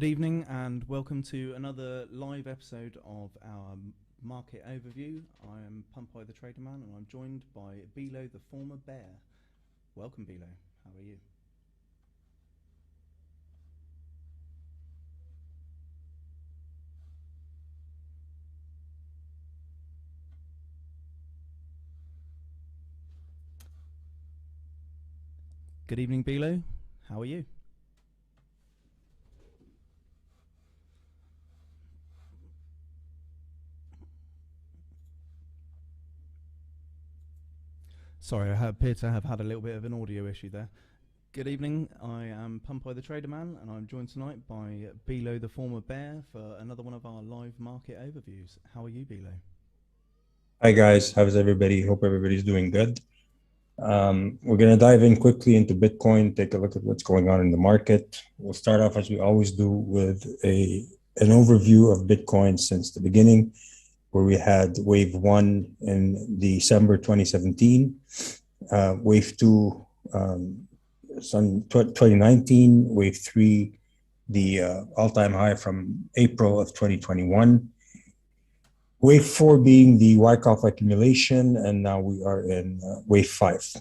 Good evening and welcome to another live episode of our market overview. I am Pumpeye the Traderman and I'm joined by Bilo the former bear. Welcome Bilo, how are you? Good evening Bilo, how are you? Sorry, I appear to have had a little bit of an audio issue there. Good evening, I am Pumpeye the Traderman and I'm joined tonight by Bilo the former bear for another one of our live market overviews. How are you Bilo? Hi guys, how's everybody? Hope everybody's doing good. We're going to dive in quickly into Bitcoin, take a look at what's going on in the market. We'll start off as we always do with an overview of Bitcoin since the beginning, where we had wave 1 in December 2017, wave 2 2019, wave 3 the all-time high from April of 2021. Wave 4 being the Wyckoff accumulation, and now we are in wave 5.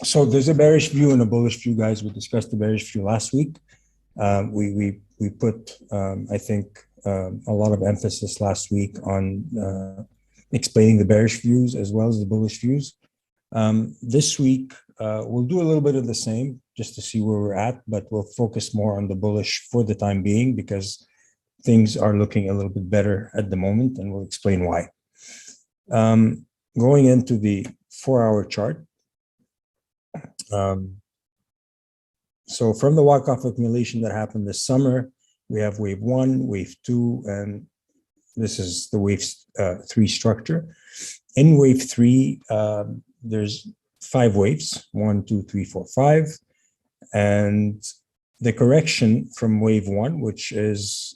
So there's a bearish view and a bullish view, guys. We discussed the bearish view last week. We put, I think, a lot of emphasis last week on explaining the bearish views as well as the bullish views. This week, we'll do a little bit of the same just to see where we're at, but we'll focus more on the bullish for the time being because things are looking a little bit better at the moment, and we'll explain why. Going into the 4-hour chart. So from the Wyckoff accumulation that happened this summer, we have wave 1, wave 2, and this is the wave 3 structure. In wave 3, there's 5 waves, 1, 2, 3, 4, 5. And the correction from wave 1, which is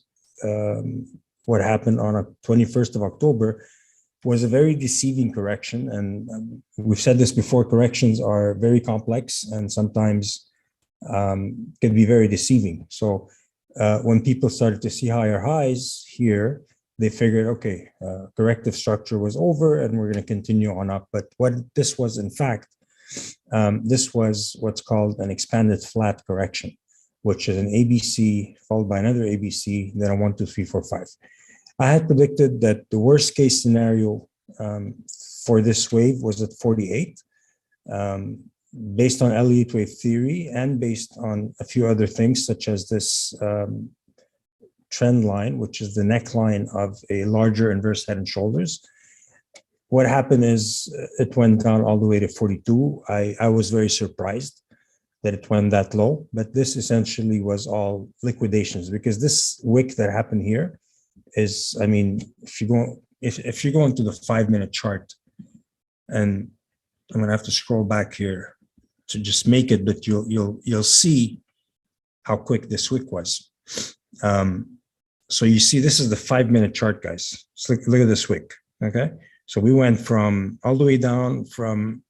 what happened on 21st of October, was a very deceiving correction. And we've said this before, corrections are very complex and sometimes can be very deceiving. So when people started to see higher highs here, they figured, okay, corrective structure was over and we're going to continue on up. But what this was, in fact, this was what's called an expanded flat correction, which is an ABC followed by another ABC, then a 1, 2, 3, 4, 5. I had predicted that the worst case scenario for this wave was at 48, based on Elliott wave theory and based on a few other things, such as this trend line, which is the neckline of a larger inverse head and shoulders. What happened is it went down all the way to 42. I was very surprised that it went that low, but this essentially was all liquidations, because this wick that happened here is, I mean, if you go into the 5-minute chart, and I'm gonna have to scroll back here to just make it, but you'll see how quick this wick was. So you see, this is the 5-minute chart, guys. So look at this wick, okay? So we went from all the way down from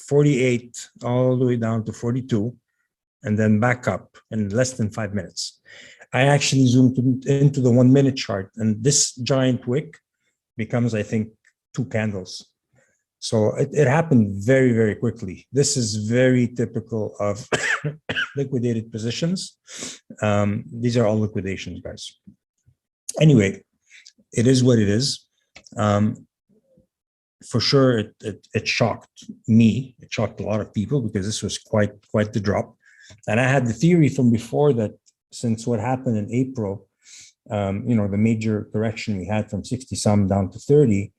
48 all the way down to 42 and then back up in less than 5 minutes. I actually zoomed into the 1-minute chart, and this giant wick becomes, I think, 2 candles. So it happened very, very quickly. This is very typical of liquidated positions. These are all liquidations, guys. Anyway, it is what it is. For sure, it shocked me. It shocked a lot of people because this was quite the drop. And I had the theory from before that since what happened in April, the major correction we had from 60 some down to 30,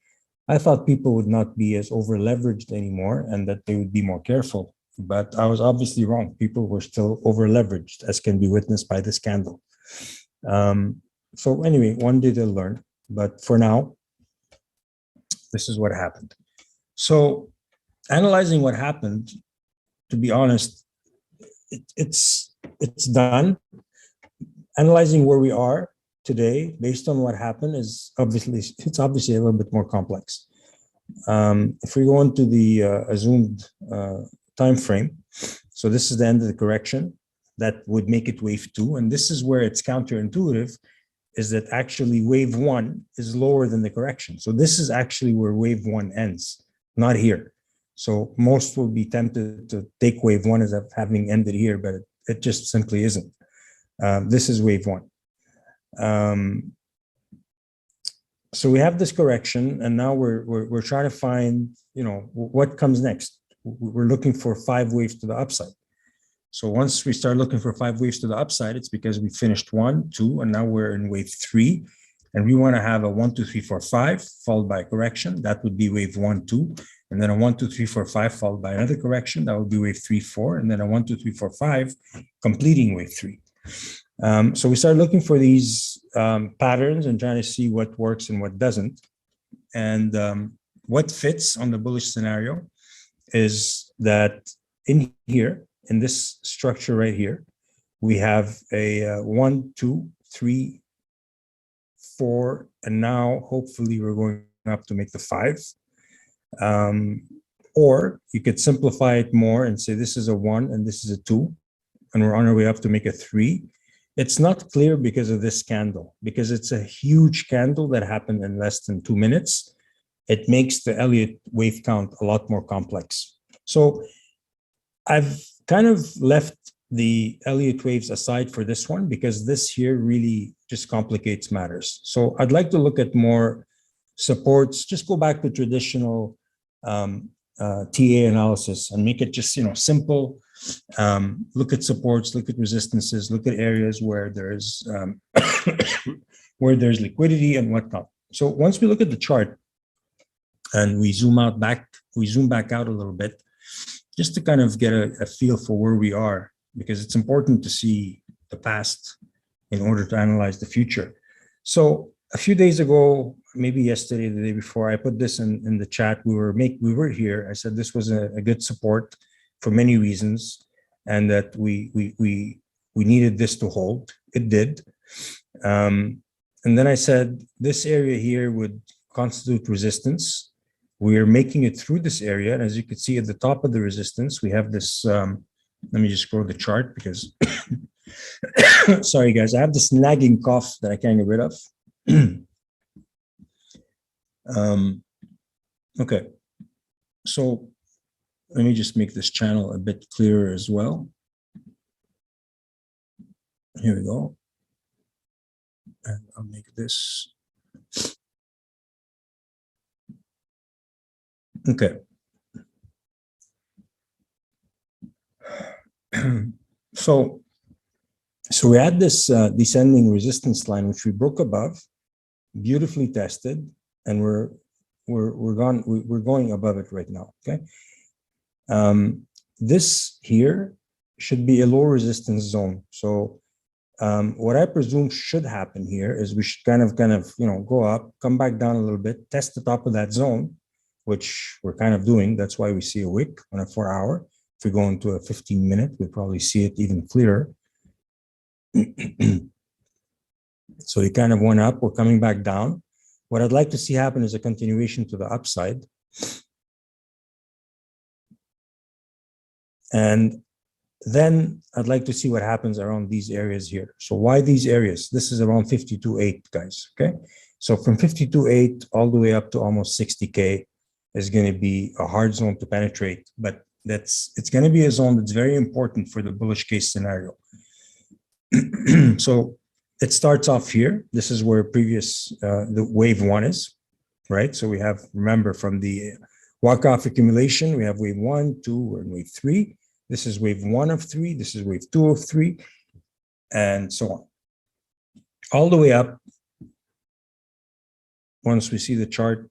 I thought people would not be as over leveraged anymore and that they would be more careful. But I was obviously wrong. People were still over leveraged, as can be witnessed by this candle. So anyway, one day they'll learn. But for now, this is what happened. So analyzing what happened, to be honest, it's done. Analyzing where we are today based on what happened is obviously a little bit more complex. If we go into the zoomed time frame, so this is the end of the correction. that would make it wave 2. And this is where it's counterintuitive, is that actually wave 1 is lower than the correction. So this is actually where wave 1 ends, not here. So most will be tempted to take wave 1 as having ended here, but it just simply isn't. This is wave 1. So we have this correction, and now we're trying to find, what comes next. We're looking for 5 waves to the upside. So once we start looking for 5 waves to the upside, it's because we finished 1, 2, and now we're in wave 3. And we want to have a 1, 2, 3, 4, 5 followed by a correction. That would be wave 1, 2. And then a 1, 2, 3, 4, 5 followed by another correction. That would be wave 3, 4. And then a 1, 2, 3, 4, 5 completing wave 3. So we start looking for these patterns and trying to see what works and what doesn't. And what fits on the bullish scenario is that in here, in this structure right here, we have a 1, 2, 3, 4, and now hopefully we're going up to make the 5. Or you could simplify it more and say this is a 1 and this is a 2, and we're on our way up to make a 3. It's not clear because of this candle, because it's a huge candle that happened in less than 2 minutes. It makes the Elliott wave count a lot more complex. So I've kind of left the Elliott waves aside for this one because this here really just complicates matters. So I'd like to look at more supports, just go back to traditional TA analysis and make it just, simple. Look at supports, look at resistances, look at areas where there's where there's liquidity and whatnot. So once we look at the chart and we zoom back out a little bit, just to kind of get a feel for where we are, because it's important to see the past in order to analyze the future. So a few days ago, maybe yesterday, the day before, I put this in the chat. We were here. I said this was a good support for many reasons, and that we needed this to hold. It did. And then I said this area here would constitute resistance. We are making it through this area, and as you can see at the top of the resistance, we have this. Let me just scroll the chart because, sorry guys, I have this nagging cough that I can't get rid of. Okay, so let me just make this channel a bit clearer as well. Here we go. And I'll make this. Okay. So we had this descending resistance line, which we broke above, beautifully tested, and we're going above it right now. Okay. This here should be a low resistance zone. So what I presume should happen here is we should kind of go up, come back down a little bit, test the top of that zone, which we're kind of doing. That's why we see a wick on a 4-hour. If we go into a 15-minute, we'll probably see it even clearer. So it kind of went up. We're coming back down. What I'd like to see happen is a continuation to the upside. And then I'd like to see what happens around these areas here. So why these areas? This is around 52.8, guys, okay? So from 52.8 all the way up to almost 60K is going to be a hard zone to penetrate, but it's going to be a zone that's very important for the bullish case scenario. So it starts off here. This is where the wave 1 is, right? So we have, remember, from the walk-off accumulation, we have wave 1, 2, we're in wave 3. This is wave 1 of 3. This is wave 2 of 3, and so on. All the way up, once we see the chart,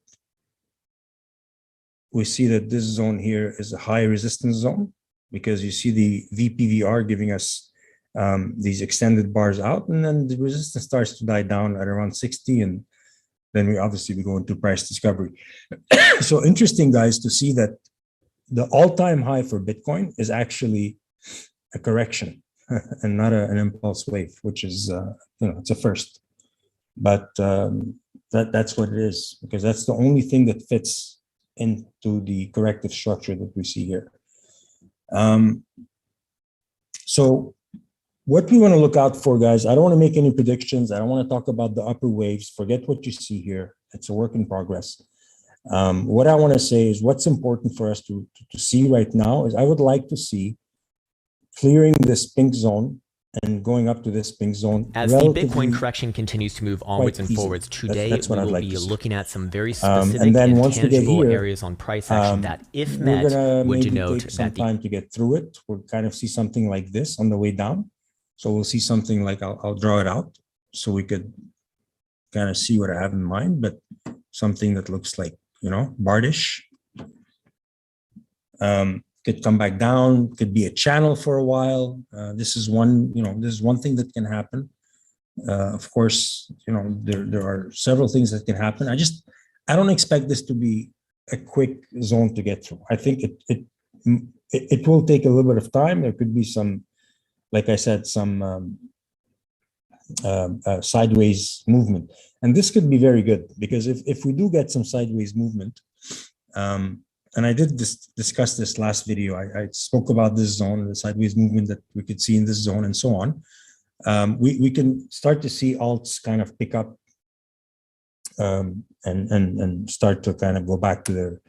we see that this zone here is a high resistance zone because you see the VPVR giving us these extended bars out, and then the resistance starts to die down at around 60, and then we go into price discovery. So interesting, guys, to see that the all-time high for Bitcoin is actually a correction and not an impulse wave, which is it's a first. But that's what it is, because that's the only thing that fits into the corrective structure that we see here. So what we want to look out for, guys, I don't want to make any predictions. I don't want to talk about the upper waves. Forget what you see here. It's a work in progress. What I want to say is what's important for us to see right now is I would like to see clearing this pink zone and going up to this pink zone. As the Bitcoin correction continues to move onwards and forwards, today we will be looking at some very specific and tangible areas on price action that, if met, would denote take some time to get through it. We'll kind of see something like this on the way down. So we'll see something like, I'll draw it out so we could kind of see what I have in mind, but something that looks like, you know, bardish. Could come back down, could be a channel for a while. This is one, you know, this is one thing that can happen. Of course, you know, there are several things that can happen. I don't expect this to be a quick zone to get through. I think it will take a little bit of time. There could be some, like I said, some sideways movement. And this could be very good because if we do get some sideways movement, and I did discuss this last video. I spoke about this zone, the sideways movement that we could see in this zone and so on. We can start to see alts kind of pick up and start to kind of go back to their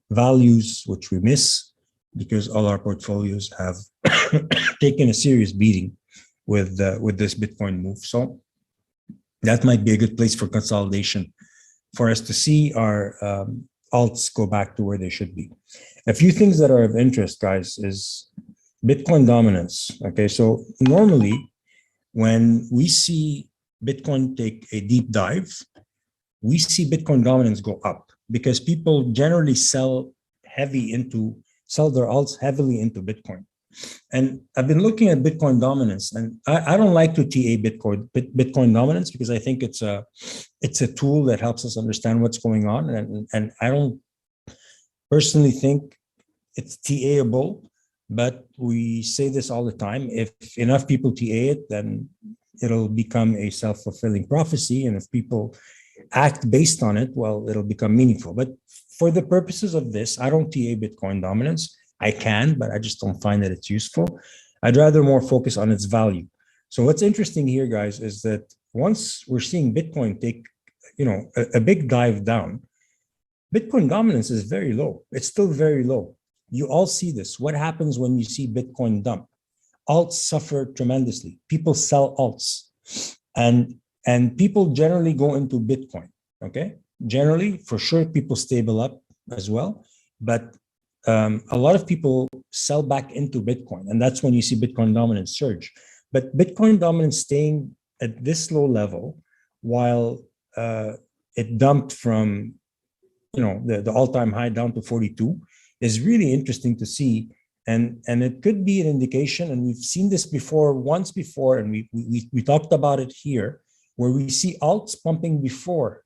values, which we miss because all our portfolios have taken a serious beating with this Bitcoin move. So that might be a good place for consolidation for us to see our alts go back to where they should be. A few things that are of interest, guys, is Bitcoin dominance. Okay, so normally when we see Bitcoin take a deep dive, we see Bitcoin dominance go up because people generally sell their alts heavily into Bitcoin. And I've been looking at Bitcoin dominance, and I don't like to TA Bitcoin dominance because I think it's a tool that helps us understand what's going on. And I don't personally think it's TA-able, but we say this all the time. If enough people TA it, then it'll become a self-fulfilling prophecy. And if people act based on it, well, it'll become meaningful. But for the purposes of this, I don't TA Bitcoin dominance. I can, but I just don't find that it's useful. I'd rather more focus on its value. So what's interesting here, guys, is that once we're seeing Bitcoin take, you know, a big dive down, Bitcoin dominance is very low. It's still very low. You all see this. What happens when you see Bitcoin dump? Alts suffer tremendously. People sell alts, and people generally go into Bitcoin. Okay, generally, for sure, people stable up as well, but a lot of people sell back into Bitcoin, and that's when you see Bitcoin dominance surge. But Bitcoin dominance staying at this low level while it dumped from, you know, the all-time high down to 42 is really interesting to see. And it could be an indication, and we've seen this once before, and we talked about it here, where we see alts pumping before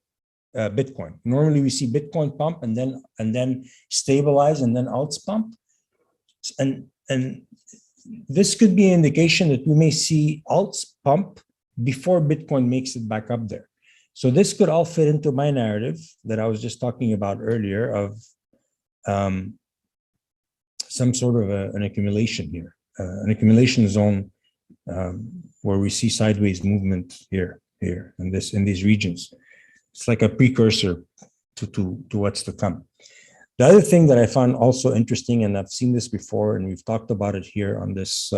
Bitcoin. Normally we see Bitcoin pump and then stabilize and then alts pump. And this could be an indication that we may see alts pump before Bitcoin makes it back up there. So this could all fit into my narrative that I was just talking about earlier of some sort of an accumulation here, an accumulation zone where we see sideways movement here in these regions. It's like a precursor to what's to come. The other thing that I found also interesting, and I've seen this before, and we've talked about it here on this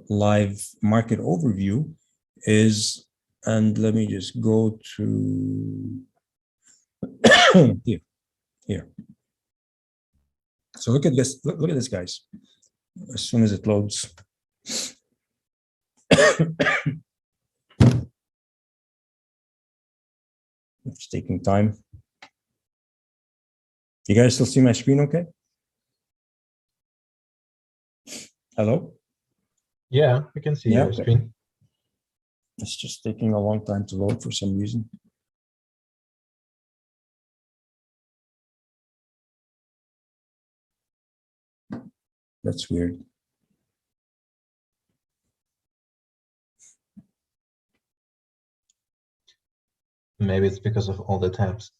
live market overview, is, and let me just go to here. So look at this. Look at this, guys. As soon as it loads. It's taking time. You guys still see my screen okay? Hello? Yeah, we can see your screen. It's just taking a long time to load for some reason. That's weird. Maybe it's because of all the tabs.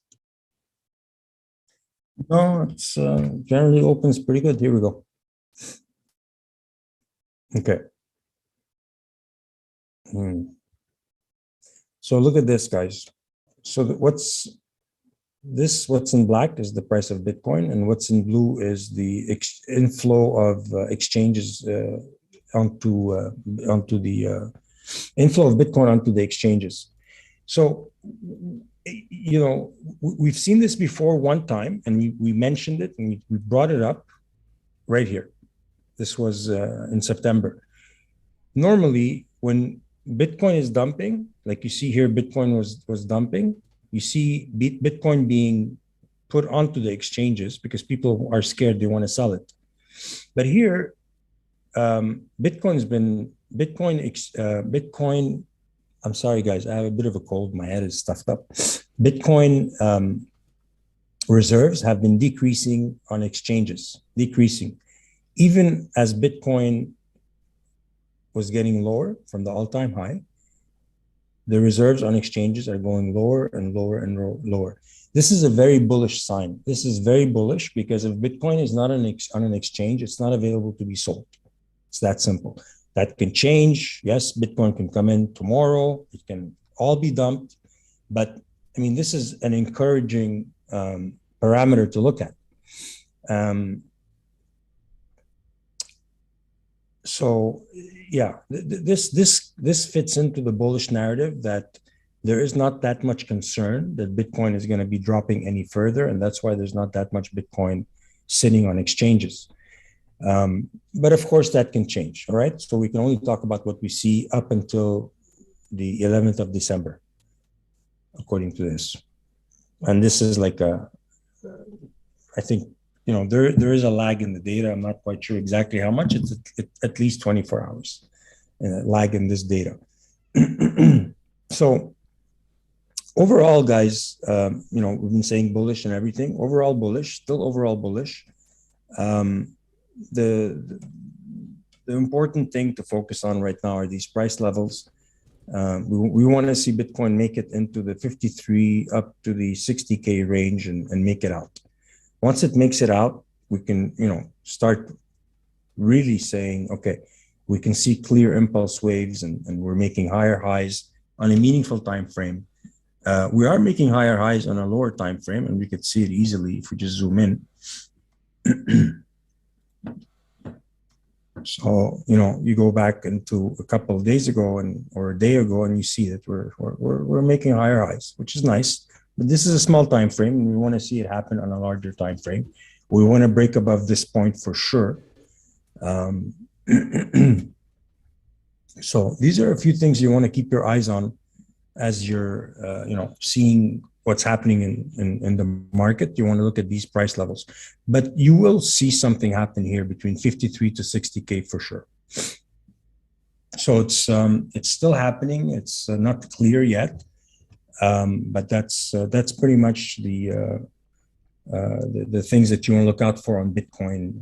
No, it's generally opens pretty good. Here we go. Okay. So look at this, guys. So what's in black is the price of Bitcoin, and what's in blue is the inflow of exchanges onto the inflow of Bitcoin onto the exchanges. So, you know, we've seen this before one time, and we mentioned it, and we brought it up right here. This was in September. Normally, when Bitcoin is dumping, like you see here, Bitcoin was dumping. You see Bitcoin being put onto the exchanges because people are scared, they want to sell it. But here, Bitcoin. I'm sorry, guys, I have a bit of a cold. My head is stuffed up. Bitcoin reserves have been decreasing on exchanges, even as Bitcoin was getting lower from the all-time high. The reserves on exchanges are going lower and lower and lower. This is a very bullish sign. This is very bullish because if Bitcoin is not on an exchange, it's not available to be sold. It's that simple. That can change. Yes, Bitcoin can come in tomorrow. It can all be dumped. But I mean, this is an encouraging parameter to look at. So yeah, this fits into the bullish narrative that there is not that much concern that Bitcoin is going to be dropping any further, and that's why there's not that much Bitcoin sitting on exchanges. But of course, that can change. All right, so we can only talk about what we see up until the 11th of December, according to this. And this is like I think, you know, there is a lag in the data. I'm not quite sure exactly how much. It's at least 24 hours lag in this data. So overall, guys, you know, we've been saying bullish and everything. Overall bullish, still overall bullish. The important thing to focus on right now are these price levels. We want to see Bitcoin make it into the 53 up to the 60K range and make it out. Once it makes it out, we can, you know, start really saying, okay, we can see clear impulse waves and we're making higher highs on a meaningful time frame. We are making higher highs on a lower time frame, and we could see it easily if we just zoom in. So, you know, you go back into a couple of days ago or a day ago, and you see that we're making higher highs, which is nice. But this is a small time frame, and we want to see it happen on a larger time frame. We want to break above this point for sure. So these are a few things you want to keep your eyes on as you're, you know, seeing what's happening in the market. You want to look at these price levels, but you will see something happen here between 53 to 60K for sure. So it's still happening. It's not clear yet, but that's pretty much the things that you want to look out for on Bitcoin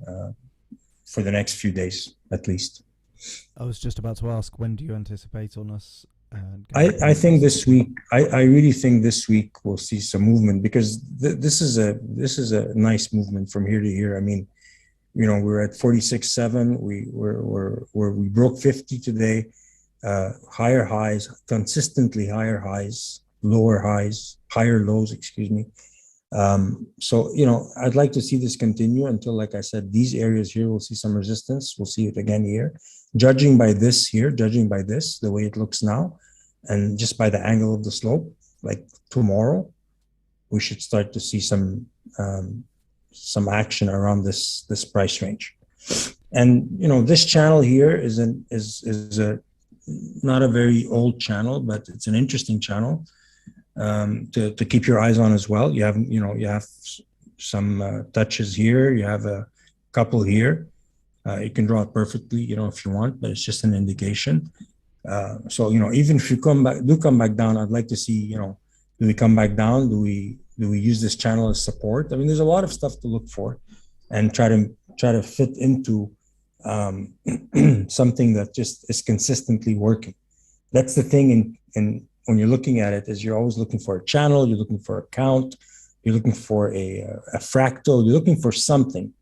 for the next few days, at least. I was just about to ask, when do you anticipate on us? I think this week. I really think this week we'll see some movement, because this is a nice movement from here to here. I mean, you know, we're at 46.7. We broke 50 today. Higher highs, consistently higher highs, lower highs, higher lows. Excuse me. So, you know, I'd like to see this continue until, like I said, these areas here will see some resistance. We'll see it again here. Judging by this here, the way it looks now, and just by the angle of the slope, like tomorrow, we should start to see some action around this price range. And, you know, this channel here is not a very old channel, but it's an interesting channel to keep your eyes on as well. You have some touches here. You have a couple here. You can draw it perfectly, you know, if you want, but it's just an indication. So, you know, even if you come back down, I'd like to see, you know, do we come back down? Do we use this channel as support? I mean, there's a lot of stuff to look for, and try to fit into something that just is consistently working. That's the thing. In when you're looking at it, is you're always looking for a channel, you're looking for a count, you're looking for a fractal, you're looking for something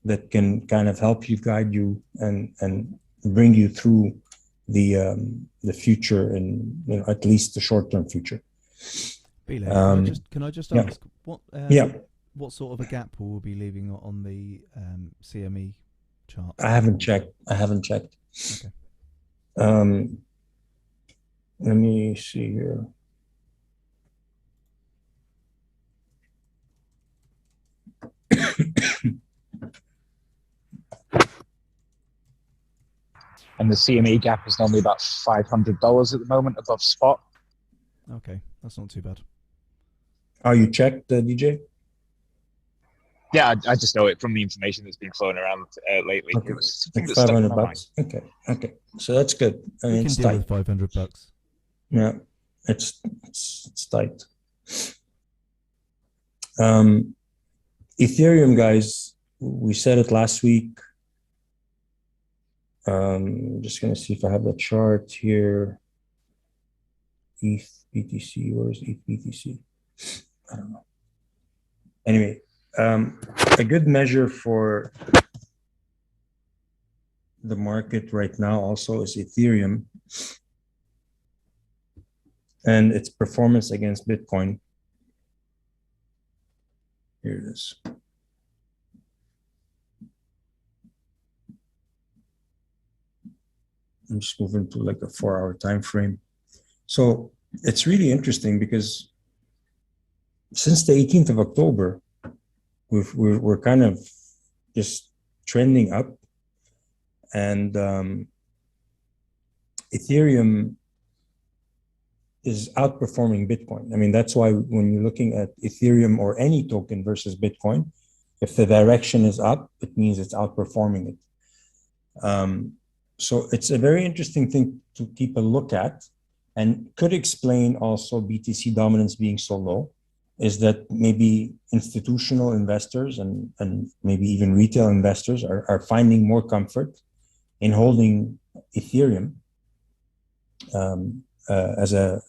that can kind of help you, guide you, and bring you through the future and at least the short-term future. Bilo, can I just ask what sort of a gap will we be leaving on the CME chart? I haven't checked. Okay. Let me see here. And the CME gap is normally about $500 at the moment above spot. Okay, that's not too bad. Oh, you checked, DJ? Yeah, I just know it from the information that's been flowing around lately. Okay. It was like $500. Okay, so that's good. I mean, we can deal with $500. Yeah, it's tight. Ethereum, guys, we said it last week. I'm just going to see if I have the chart here. ETH BTC, where's ETH BTC? I don't know. Anyway, a good measure for the market right now also is Ethereum and its performance against Bitcoin. Here it is. I'm just moving to like a 4-hour time frame. So it's really interesting because since the 18th of October, we're kind of just trending up, and Ethereum is outperforming Bitcoin. I mean, that's why when you're looking at Ethereum or any token versus Bitcoin, if the direction is up, it means it's outperforming it. So it's a very interesting thing to keep a look at, and could explain also BTC dominance being so low, is that maybe institutional investors and maybe even retail investors are finding more comfort in holding Ethereum as a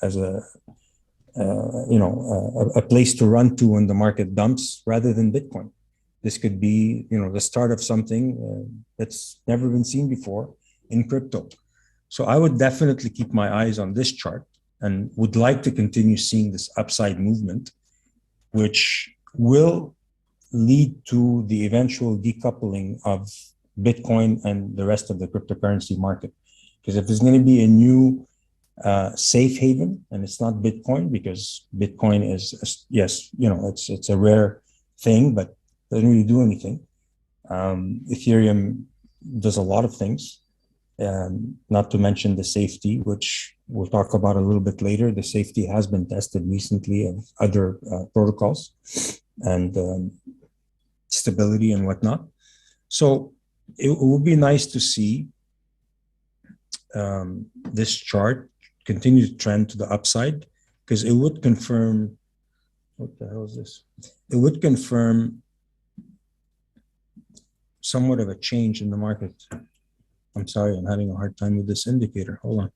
place to run to when the market dumps rather than Bitcoin. This could be the start of something that's never been seen before in crypto. So I would definitely keep my eyes on this chart and would like to continue seeing this upside movement, which will lead to the eventual decoupling of Bitcoin and the rest of the cryptocurrency market. Because if there's going to be a new safe haven, and it's not Bitcoin, because Bitcoin is, yes, it's a rare thing, but doesn't really do anything. Ethereum does a lot of things, not to mention the safety, which we'll talk about a little bit later. The safety has been tested recently of other protocols and stability and whatnot. So it would be nice to see this chart continue to trend to the upside, because it would confirm, what the hell is this? It would confirm somewhat of a change in the market. I'm sorry, I'm having a hard time with this indicator. Hold on.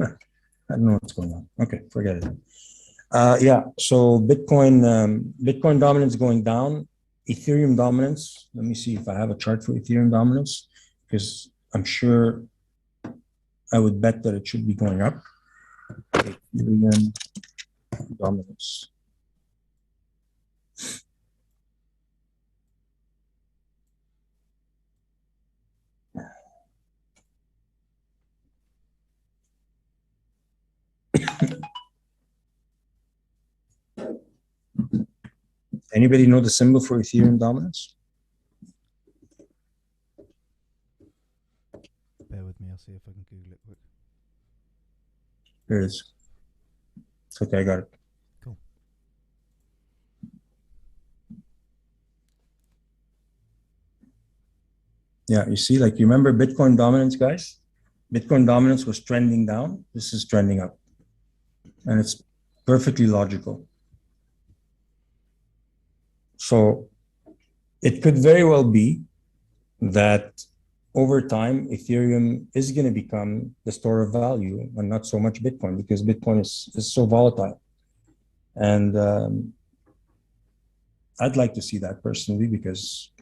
I don't know what's going on. Okay, forget it. Yeah, so Bitcoin dominance going down. Ethereum dominance. Let me see if I have a chart for Ethereum dominance, because I'm sure I would bet that it should be going up. Ethereum dominance. Anybody know the symbol for Ethereum dominance? Bear with me, I'll see if I can Google it quick. Here it is. Okay, I got it. Cool. Yeah, you see, like, you remember Bitcoin dominance, guys? Bitcoin dominance was trending down. This is trending up. And it's perfectly logical. So it could very well be that over time, Ethereum is going to become the store of value and not so much Bitcoin, because Bitcoin is so volatile. And I'd like to see that personally, because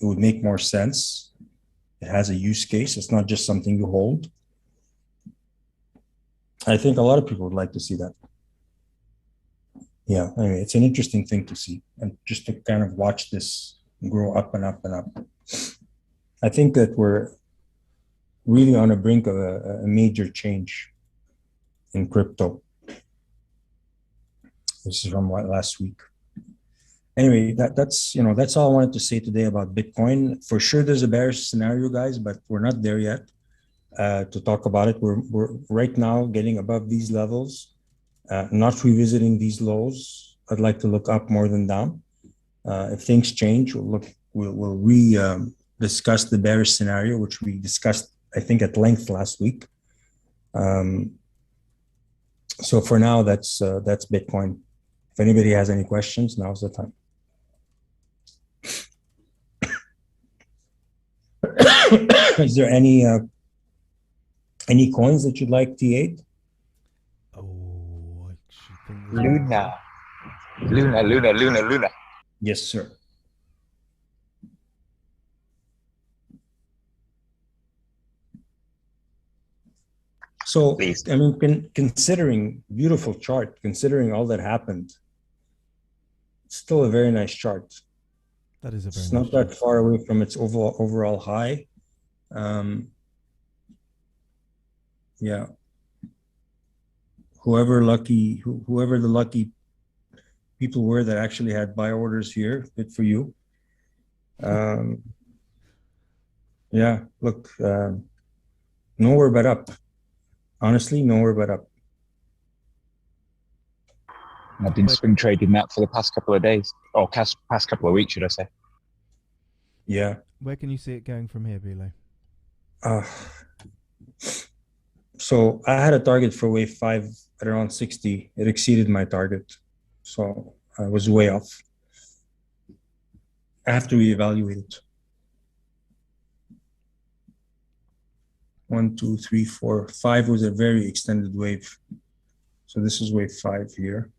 it would make more sense It has a use case. It's not just something you hold. I think a lot of people would like to see that. Yeah, anyway, it's an interesting thing to see, and just to kind of watch this grow up and up and up. I think that we're really on the brink of a major change in crypto. This is from last week. Anyway, that's all I wanted to say today about Bitcoin. For sure, there's a bearish scenario, guys, but we're not there yet to talk about it. We're right now getting above these levels, not revisiting these lows. I'd like to look up more than down. If things change, we'll discuss the bearish scenario, which we discussed, I think, at length last week. So for now, that's Bitcoin. If anybody has any questions, now's the time. Is there any coins that you'd like, T8? Oh, I should think Luna. Yes, sir. So, Please. I mean, considering beautiful chart, considering all that happened, it's still a very nice chart. That is a very It's nice not that far away from its overall high. Yeah. Whoever the lucky people were that actually had buy orders here, good for you. Yeah, look, nowhere but up. Honestly, nowhere but up. I've been swing trading that for the past couple of days, or past couple of weeks, should I say? Yeah. Where can you see it going from here, Bilo? So I had a target for wave 5 at around 60. It exceeded my target, so I was way off. I have to reevaluate it. 1, 2, 3, 4, 5 was a very extended wave. So this is wave 5 here.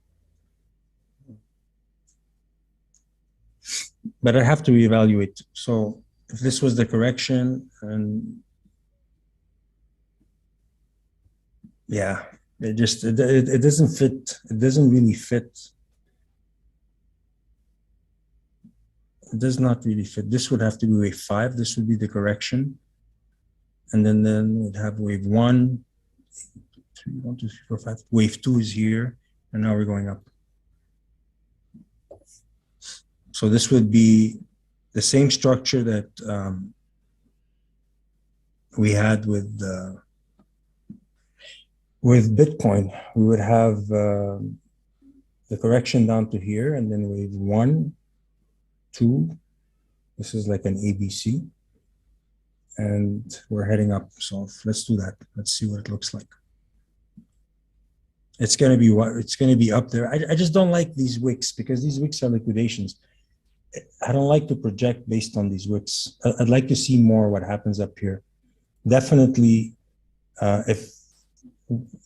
But I have to reevaluate. So if this was the correction, and yeah, it doesn't fit. It doesn't really fit. It does not really fit. This would have to be wave 5. This would be the correction. And then we'd have wave 1, 3, 1, 2, 3, 4, 5. Wave 2 is here, and now we're going up. So this would be the same structure that we had with Bitcoin. We would have the correction down to here, and then wave 1, 2. This is like an ABC. And we're heading up. So let's do that. Let's see what it looks like. It's going to be what? It's going to be up there. I just don't like these wicks, because these wicks are liquidations. I don't like to project based on these wicks. I'd like to see more what happens up here. Definitely, if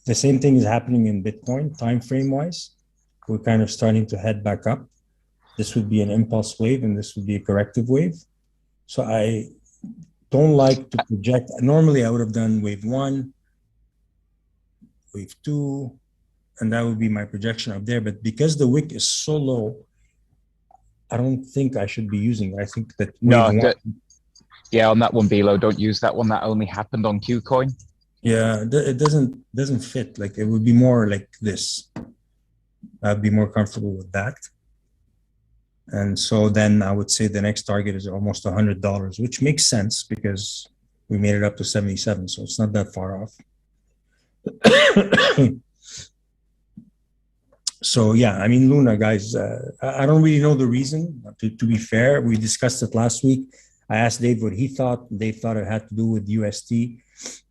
the same thing is happening in Bitcoin, time frame wise, we're kind of starting to head back up. This would be an impulse wave, and this would be a corrective wave. So I don't like to project. Normally, I would have done wave 1, wave 2, and that would be my projection up there. But because the wick is so low, I don't think I should be using it. I think that yeah, on that one, Bilo, don't use that one. That only happened on Qcoin. Yeah, it doesn't fit. Like, it would be more like this. I'd be more comfortable with that. And so then I would say the next target is almost $100, which makes sense because we made it up to 77, so it's not that far off. So yeah, I mean, Luna, guys, I don't really know the reason. To be fair, we discussed it last week. I asked Dave what he thought. Dave thought it had to do with UST,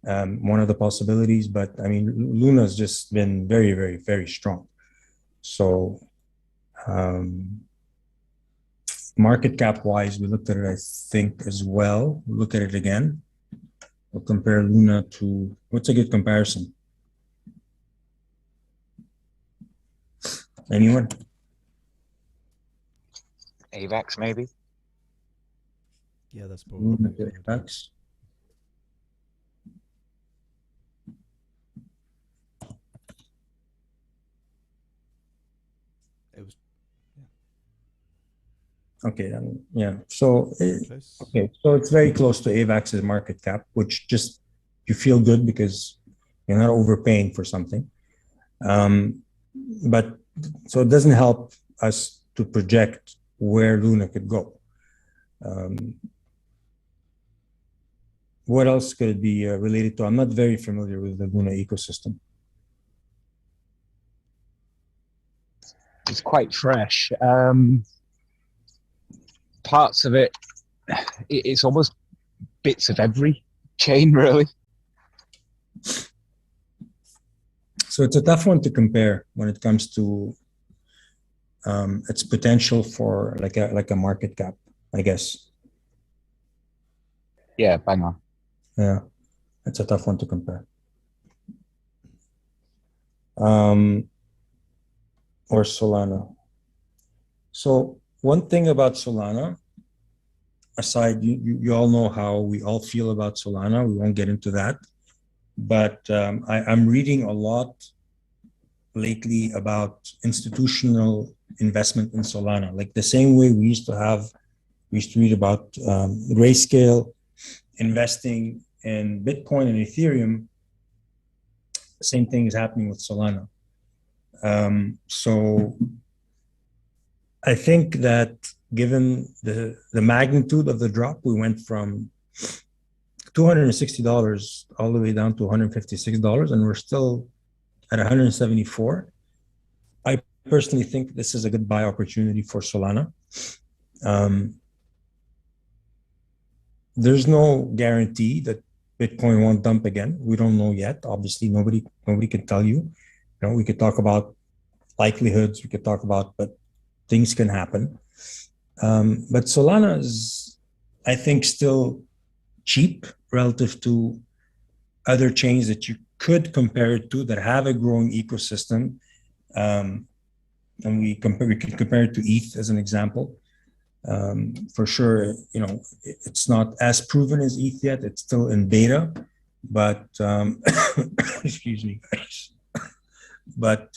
one of the possibilities. But I mean, Luna's just been very, very, very strong. So market cap wise, we looked at it, I think, as well. We'll look at it again. We'll compare Luna to, what's a good comparison? Anyone? AVAX, maybe. Yeah, that's probably AVAX. it was. Okay, yeah. So okay, so it's very close to AVAX's market cap, which just you feel good because you're not overpaying for something. But so it doesn't help us to project where Luna could go. What else could it be related to? I'm not very familiar with the Luna ecosystem. It's quite fresh. Parts of it, it's almost bits of every chain, really. So it's a tough one to compare when it comes to its potential for like a market cap, I guess. Yeah, bang on. Yeah, it's a tough one to compare. Or Solana. So one thing about Solana, aside, you all know how we all feel about Solana. We won't get into that. But I'm reading a lot lately about institutional investment in Solana, like the same way we used to read about Grayscale investing in Bitcoin and Ethereum. The same thing is happening with Solana. So I think that given the magnitude of the drop, we went from $260 all the way down to $156, and we're still at 174. I personally think this is a good buy opportunity for Solana. There's no guarantee that Bitcoin won't dump again. We don't know yet. Obviously, nobody can tell you. You know, we could talk about likelihoods. We could talk about, but things can happen. But Solana is, I think, still cheap relative to other chains that you could compare it to that have a growing ecosystem. And we can compare it to ETH as an example. For sure, you know, it's not as proven as ETH yet. It's still in beta, but excuse me, guys. But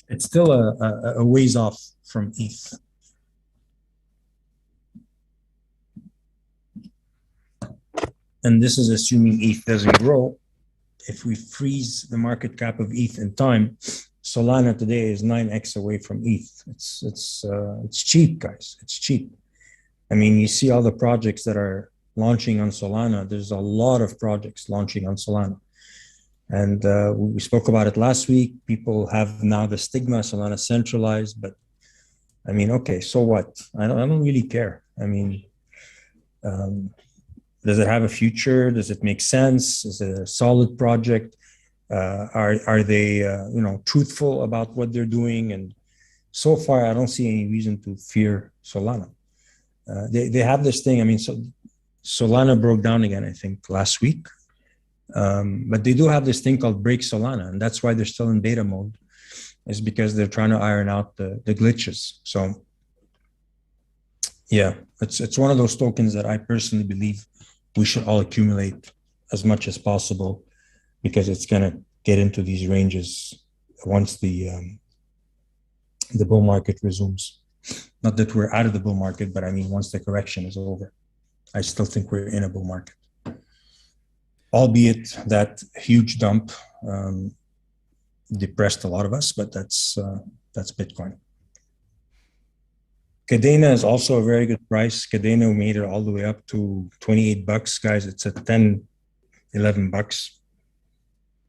it's still a ways off from ETH. And this is assuming ETH doesn't grow. If we freeze the market cap of ETH in time, Solana today is 9x away from ETH. It's cheap, guys. It's cheap. I mean, you see all the projects that are launching on Solana. There's a lot of projects launching on Solana. And we spoke about it last week. People have now the stigma, Solana centralized, but I mean, okay, so what? I don't really care. I mean, does it have a future? Does it make sense? Is it a solid project? Are they you know, truthful about what they're doing? And so far, I don't see any reason to fear Solana. They have this thing. I mean, so Solana broke down again, I think, last week. But they do have this thing called Break Solana, and that's why they're still in beta mode, is because they're trying to iron out the glitches. So yeah, it's one of those tokens that I personally believe we should all accumulate as much as possible, because it's going to get into these ranges once the bull market resumes. Not that we're out of the bull market, but I mean, once the correction is over, I still think we're in a bull market. Albeit that huge dump depressed a lot of us, but that's Bitcoin. Cadena is also a very good price. Cadena made it all the way up to $28, guys. It's at $10, $11.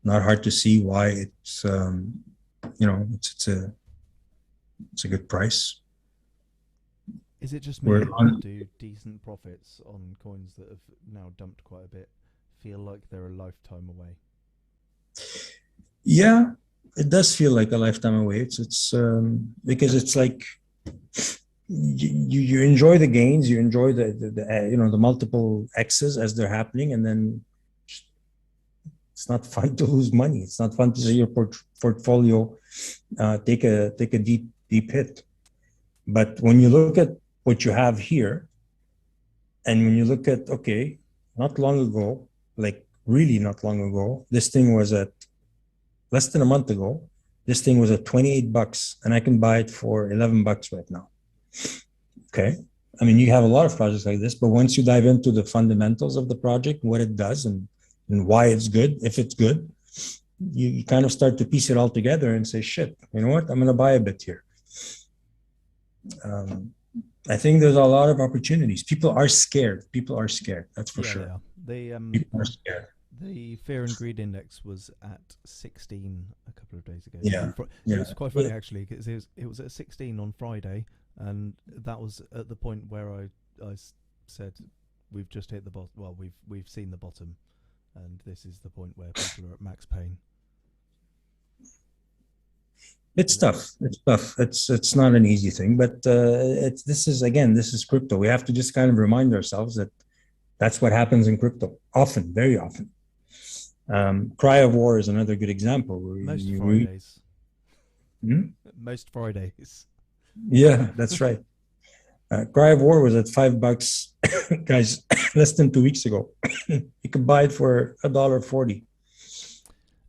Not hard to see why it's you know, it's a good price. Is it just me that do decent profits on coins that have now dumped quite a bit feel like they're a lifetime away? Yeah, it does feel like a lifetime away. It's because it's like you enjoy the gains, you enjoy the you know, the multiple X's as they're happening, and then it's not fun to lose money. It's not fun to see your portfolio take a deep hit. But when you look at what you have here, and when you look at, okay, not long ago, like really not long ago, this thing was at less than a month ago, This thing was at $28 and I can buy it for $11 right now. Okay. I mean, you have a lot of projects like this, but once you dive into the fundamentals of the project, what it does and why it's good, if it's good, you kind of start to piece it all together and say, shit, you know what? I'm going to buy a bit here. I think there's a lot of opportunities. People are scared. People are scared. That's for sure. People are scared. The fear and greed index was at 16 a couple of days ago. Yeah. It was quite funny actually, because it was at 16 on Friday, and that was at the point where I said we've just hit the bottom. Well, we've seen the bottom, and this is the point where people are at max pain. It's tough. It's tough. It's not an easy thing, but this is crypto. We have to just kind of remind ourselves that that's what happens in crypto often, very often. Cry of war is another good example. Most Fridays. Most Fridays. Yeah, that's right. Cry of war was at $5, guys, less than 2 weeks ago. You could buy it for $1.40.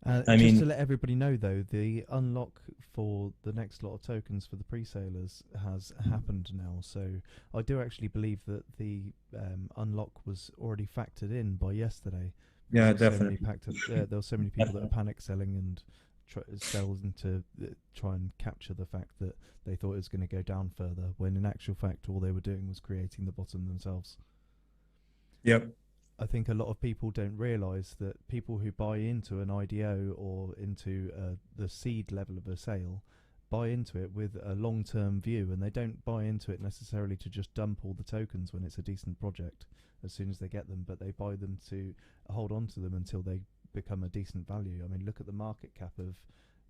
Just to let everybody know, though, the unlock for the next lot of tokens for the pre-salers has happened now. So I do actually believe that the unlock was already factored in by yesterday. Yeah, definitely. There were so many people that are panic selling and selling to try and capture the fact that they thought it was going to go down further, when in actual fact all they were doing was creating the bottom themselves. Yep. I think a lot of people don't realise that people who buy into an IDO or into the seed level of a sale buy into it with a long-term view, and they don't buy into it necessarily to just dump all the tokens when it's a decent project as soon as they get them, but they buy them to hold on to them until they become a decent value. I mean, look at the market cap of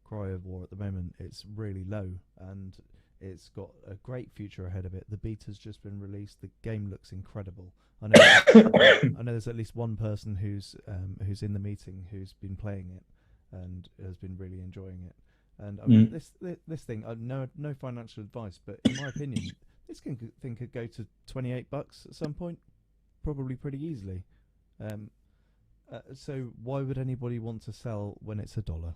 Cry of War at the moment. It's really low, and it's got a great future ahead of it. The beta's just been released. The game looks incredible. I know there's at least one person who's in the meeting who's been playing it and has been really enjoying it. And I mean, this thing, no financial advice, but in my opinion, this thing could go to $28 at some point, probably pretty easily. So why would anybody want to sell when it's $1?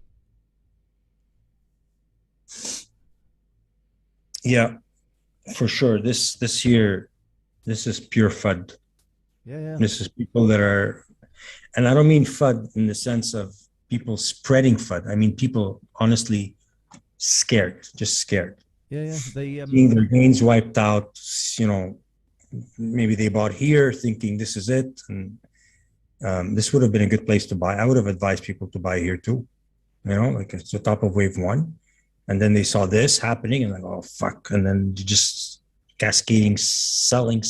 Yeah, for sure. This year, this is pure FUD. Yeah. This is people that are, and I don't mean FUD in the sense of people spreading FUD. I mean people honestly scared, just scared. Yeah. They seeing their gains wiped out. You know, maybe they bought here thinking this is it, and this would have been a good place to buy. I would have advised people to buy here too. You know, like it's the top of wave one, and then they saw this happening and like, oh fuck, and then you just cascading, selling.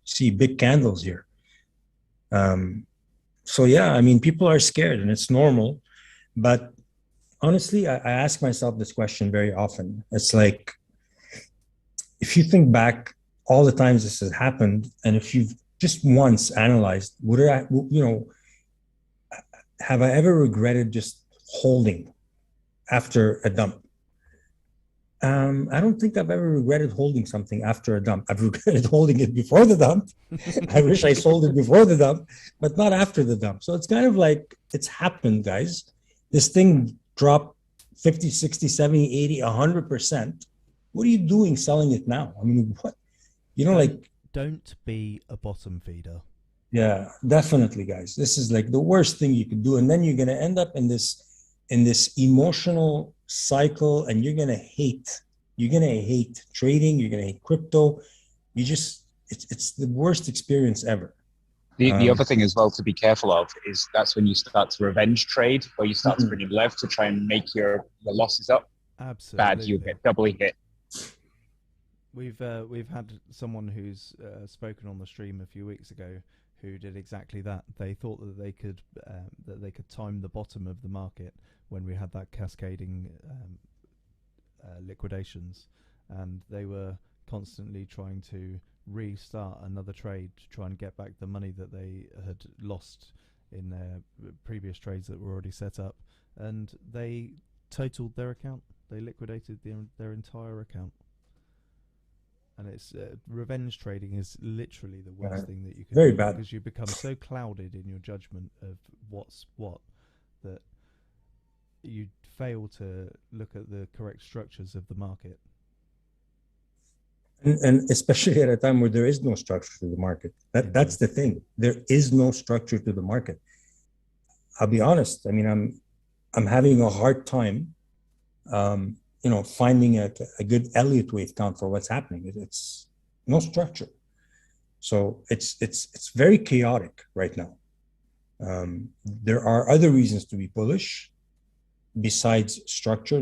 See big candles here. So yeah, I mean, people are scared and it's normal, but honestly, I ask myself this question very often. It's like, if you think back all the times this has happened, and if you've just once analyzed, have I ever regretted just holding after a dump? I don't think I've ever regretted holding something after a dump. I've regretted holding it before the dump. I wish I sold it before the dump, but not after the dump. So it's kind of like, it's happened, guys. This thing dropped 50, 60, 70, 80, 100%. What are you doing selling it now? I mean, what? You know, like... Don't be a bottom feeder. Yeah, definitely, guys. This is like the worst thing you could do. And then you're going to end up in this emotional cycle, and you're going to hate trading. You're going to hate crypto. It's the worst experience ever. The other thing as well to be careful of is that's when you start to revenge trade, or you start to bring in left to try and make your losses up. Absolutely. Bad, you get doubly hit. We've had someone who's spoken on the stream a few weeks ago who did exactly that. They thought that they could time the bottom of the market when we had that cascading liquidations, and they were constantly trying to restart another trade to try and get back the money that they had lost in their previous trades that were already set up, and they totaled their account. They liquidated their entire account. And it's revenge trading is literally the worst thing that you can do, because you become so clouded in your judgment of what's what that you fail to look at the correct structures of the market. And especially at a time where there is no structure to the market. That's the thing. There is no structure to the market. I'll be honest. I mean, I'm having a hard time, finding a good Elliott wave count for what's happening. It's no structure. So it's very chaotic right now. There are other reasons to be bullish besides structure.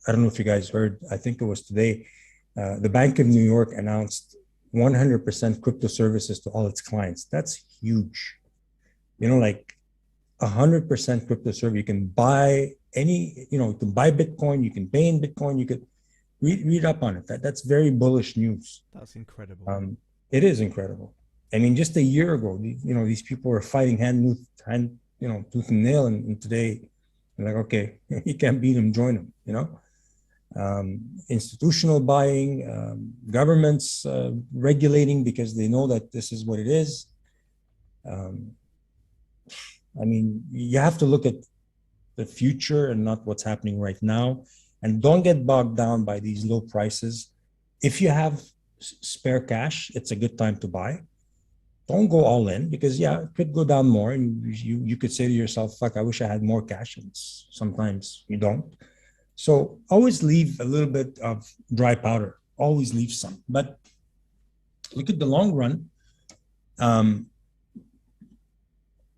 I don't know if you guys heard, I think it was today, the Bank of New York announced 100% crypto services to all its clients. That's huge. Like 100% crypto service. You can buy you can buy Bitcoin, you can pay in Bitcoin, you could read up on it. That's very bullish news. That's incredible. It is incredible. I mean, just a year ago, these people were fighting tooth and nail, and today, they're like, okay, you can't beat them, join them. Institutional buying, governments regulating because they know that this is what it is. I mean, you have to look at the future and not what's happening right now, and don't get bogged down by these low prices. If you have spare cash, it's a good time to buy. Don't go all in because it could go down more, and you could say to yourself, fuck, I wish I had more cash. And sometimes you don't. So always leave a little bit of dry powder. Always leave some. But look at the long run.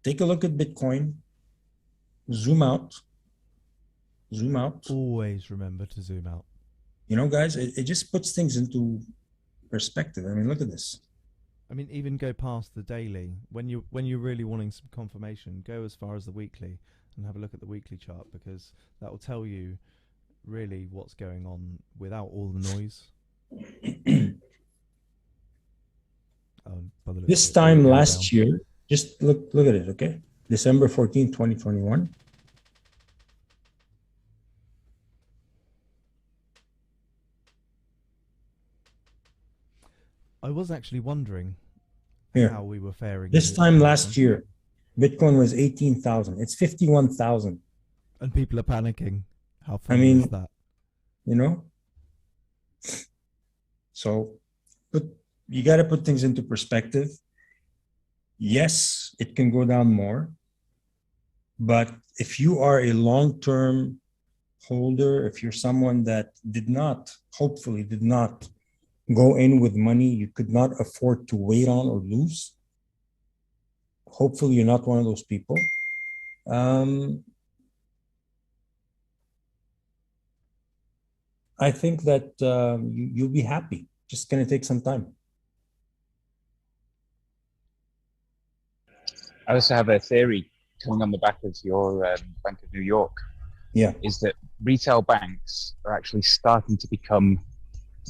Take a look at Bitcoin. Zoom out. Always remember to zoom out. Guys, it just puts things into perspective. I mean, look at this. I mean, even go past the daily. When you're really wanting some confirmation, go as far as the weekly and have a look at the weekly chart, because that will tell you really what's going on without all the noise. This time last year, just look at it, okay? December 14, 2021. I was actually wondering how we were faring. This time last year, Bitcoin was 18,000. It's 51,000. And people are panicking. How funny is that? So you got to put things into perspective. Yes, it can go down more. But if you are a long-term holder, if you're someone that hopefully did not go in with money you could not afford to wait on or lose, hopefully you're not one of those people. I think that you'll be happy. Just going to take some time. I also have a theory coming on the back of your Bank of New York. Yeah. Is that retail banks are actually starting to become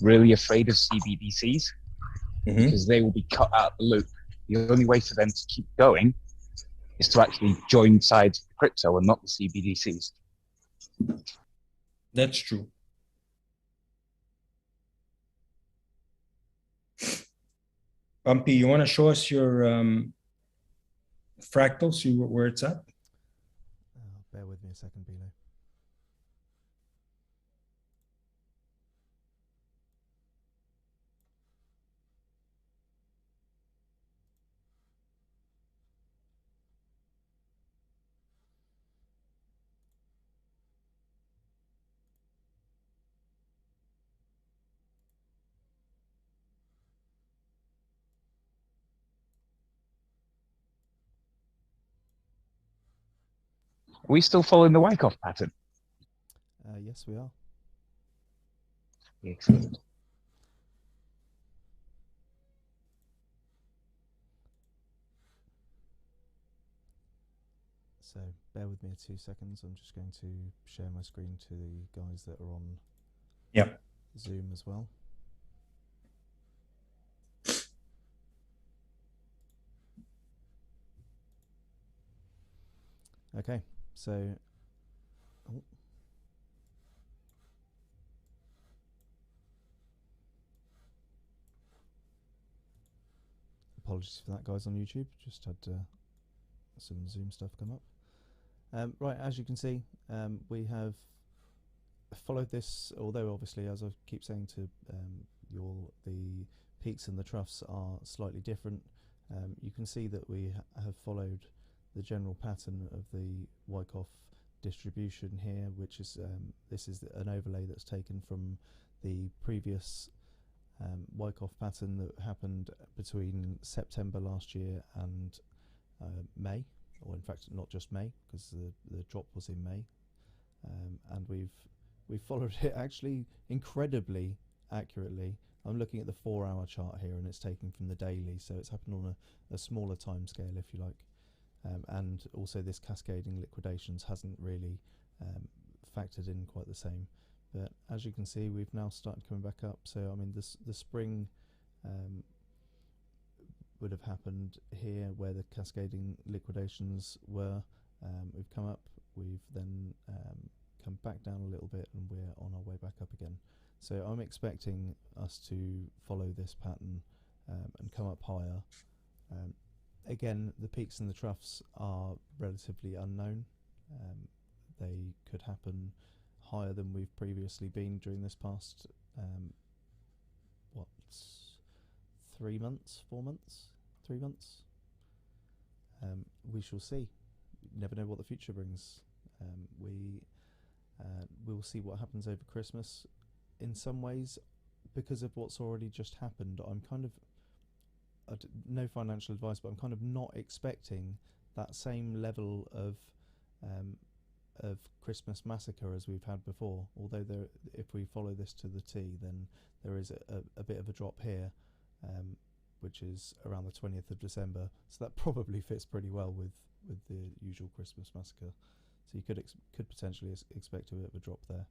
really afraid of CBDCs because they will be cut out of the loop. The only way for them to keep going is to actually join sides of crypto and not the CBDCs. That's true. Bumpy, you want to show us your fractal, see where it's at? Bear with me a second, Bilo. Are we still following the Wyckoff pattern? Yes, we are. Excellent. So bear with me 2 seconds. I'm just going to share my screen to the guys that are on Zoom as well. Okay, so apologies for that, guys, on YouTube. Just had some Zoom stuff come up. Right, as you can see, we have followed this, although obviously, as I keep saying to the peaks and the troughs are slightly different. You can see that we have followed the general pattern of the Wyckoff distribution here, which is this is an overlay that's taken from the previous Wyckoff pattern that happened between September last year and May, or in fact not just May, because the drop was in May, and we've followed it actually incredibly accurately. I'm looking at the 4-hour chart here, and it's taken from the daily, so it's happened on a smaller time scale, if you like. And also this cascading liquidations hasn't really factored in quite the same. But as you can see, we've now started coming back up. So I mean, the spring would have happened here where the cascading liquidations were. We've come up, we've then come back down a little bit, and we're on our way back up again. So I'm expecting us to follow this pattern and come up higher. Again, the peaks and the troughs are relatively unknown. They could happen higher than we've previously been during this past, 3 months, 4 months, 3 months. We shall see. You never know what the future brings. We'll see what happens over Christmas. In some ways, because of what's already just happened, I'm kind of, no financial advice, but I'm kind of not expecting that same level of Christmas massacre as we've had before. Although if we follow this to the T, then there is a bit of a drop here, which is around the 20th of December. So that probably fits pretty well with the usual Christmas massacre. So you could potentially expect a bit of a drop there.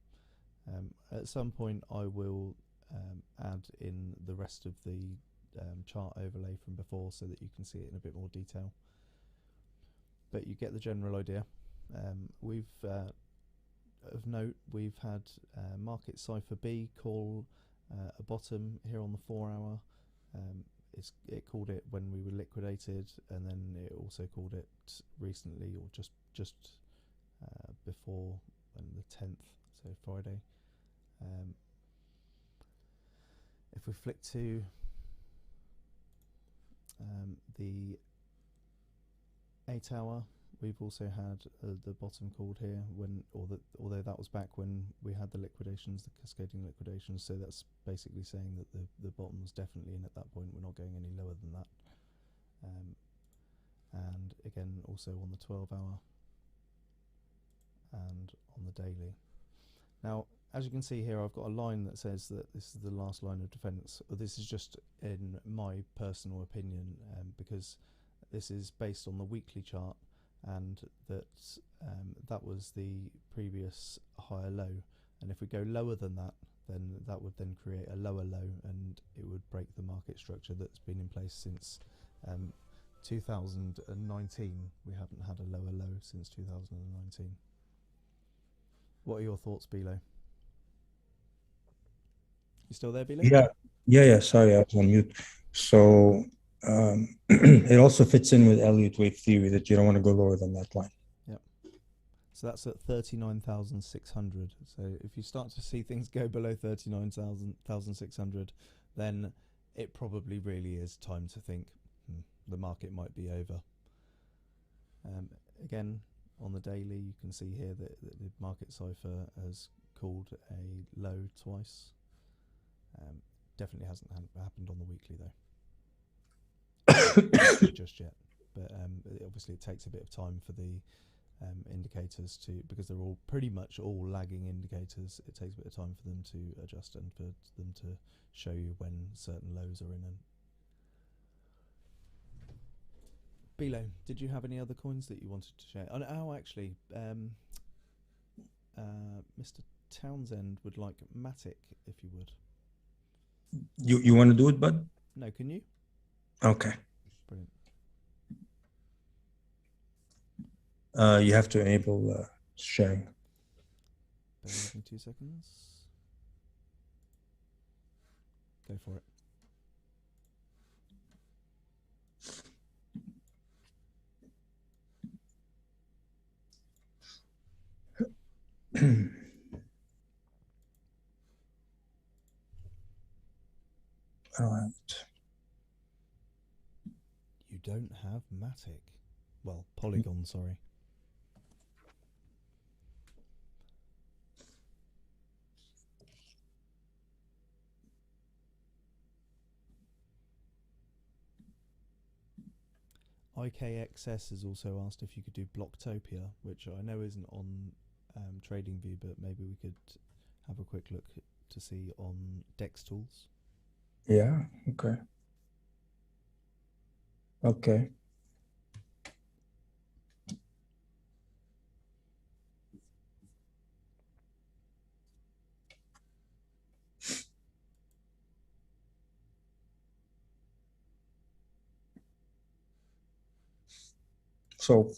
At some point, I will add in the rest of the chart overlay from before so that you can see it in a bit more detail. But you get the general idea. Of note, we've had market cipher B call a bottom here on the 4-hour. It called it when we were liquidated, and then it also called it recently, or just before the 10th, so Friday. If we flick to the 8-hour, we've also had the bottom called here although that was back when we had the liquidations, the cascading liquidations. So that's basically saying that the bottom was definitely in at that point. We're not going any lower than that. And again, also on the 12-hour and on the daily. Now, as you can see here, I've got a line that says that this is the last line of defense. This is just in my personal opinion, because this is based on the weekly chart, and that was the previous higher low. And if we go lower than that, then that would then create a lower low, and it would break the market structure that's been in place since 2019. We haven't had a lower low since 2019. What are your thoughts, Bilo? You still there, Bilo? Yeah. Sorry, I was on mute. So it also fits in with Elliott wave theory that you don't want to go lower than that line. Yep. So that's at 39,600. So if you start to see things go below 39,600, then it probably really is time to think the market might be over. Again, on the daily, you can see here that the market cipher has called a low twice. Definitely hasn't happened on the weekly though. Just yet, but obviously it takes a bit of time for the indicators to, because they're all pretty much all lagging indicators. It takes a bit of time for them to adjust and for them to show you when certain lows are in. And Bilo, did you have any other coins that you wanted to share? Oh, actually, Mr. Townsend would like Matic, if you would. You want to do it, bud? No, can you? Okay. Brilliant. You have to enable sharing. Bear with me 2 seconds. Go for it. All right. You don't have Matic. Well, Polygon, sorry. IKXS has also asked if you could do Blocktopia, which I know isn't on TradingView, but maybe we could have a quick look to see on Dex Tools. Yeah, okay. Okay. So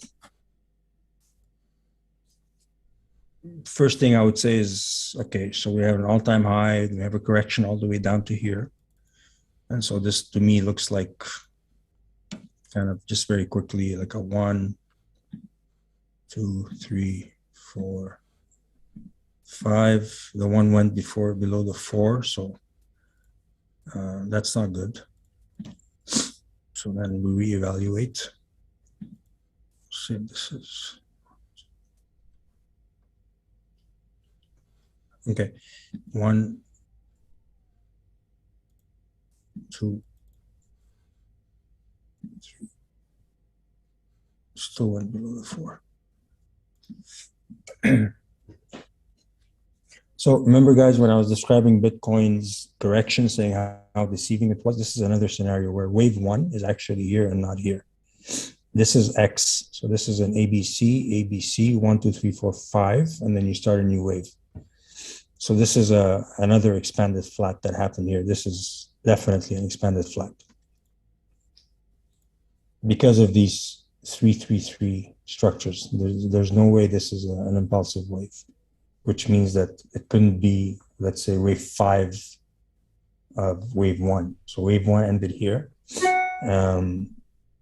first thing I would say is, okay, so we have an all-time high, we have a correction all the way down to here. And so this to me looks like kind of just very quickly like a 1, 2, 3, 4, 5. The 1 went before below the 4, so that's not good. So then we reevaluate. See if this is okay. 1, 2, 3. Still went below the 4. So remember, guys, when I was describing Bitcoin's correction, saying how deceiving it was, this is another scenario where wave 1 is actually here and not here. This is X. So this is an ABC, 1, 2, 3, 4, 5, and then you start a new wave. So this is another expanded flat that happened here. This is definitely an expanded flat. Because of these 333 structures, there's no way this is an impulsive wave, which means that it couldn't be, let's say, wave 5 of wave 1. So wave 1 ended here.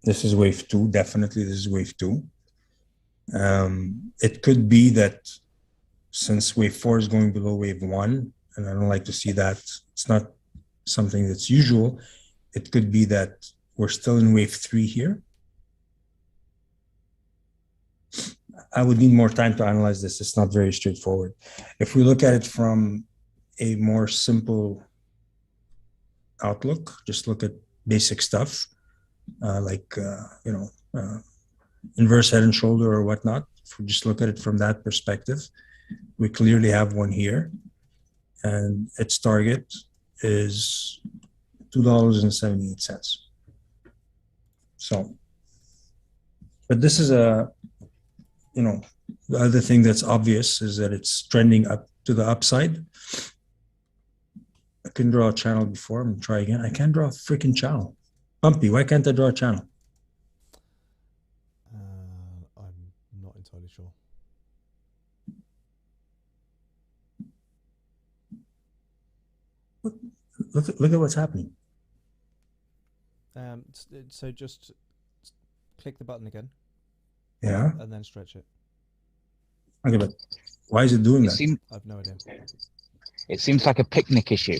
This is wave 2, definitely this is wave 2. It could be that since wave 4 is going below wave 1, and I don't like to see that, it's not something that's usual, it could be that we're still in wave 3 here. I would need more time to analyze this. It's not very straightforward. If we look at it from a more simple outlook, just look at basic stuff, inverse head and shoulder or whatnot. If we just look at it from that perspective, we clearly have one here, and its target is $2.78. So, but this is the other thing that's obvious is that it's trending up to the upside. I couldn't draw a channel before. I'm gonna try again. I can't draw a freaking channel. Pumpy, why can't I draw a channel? I'm not entirely sure. Look at what's happening. So just click the button again. Yeah. And then stretch it. Okay, but why is it doing that? I've no idea. It seems like a picnic issue.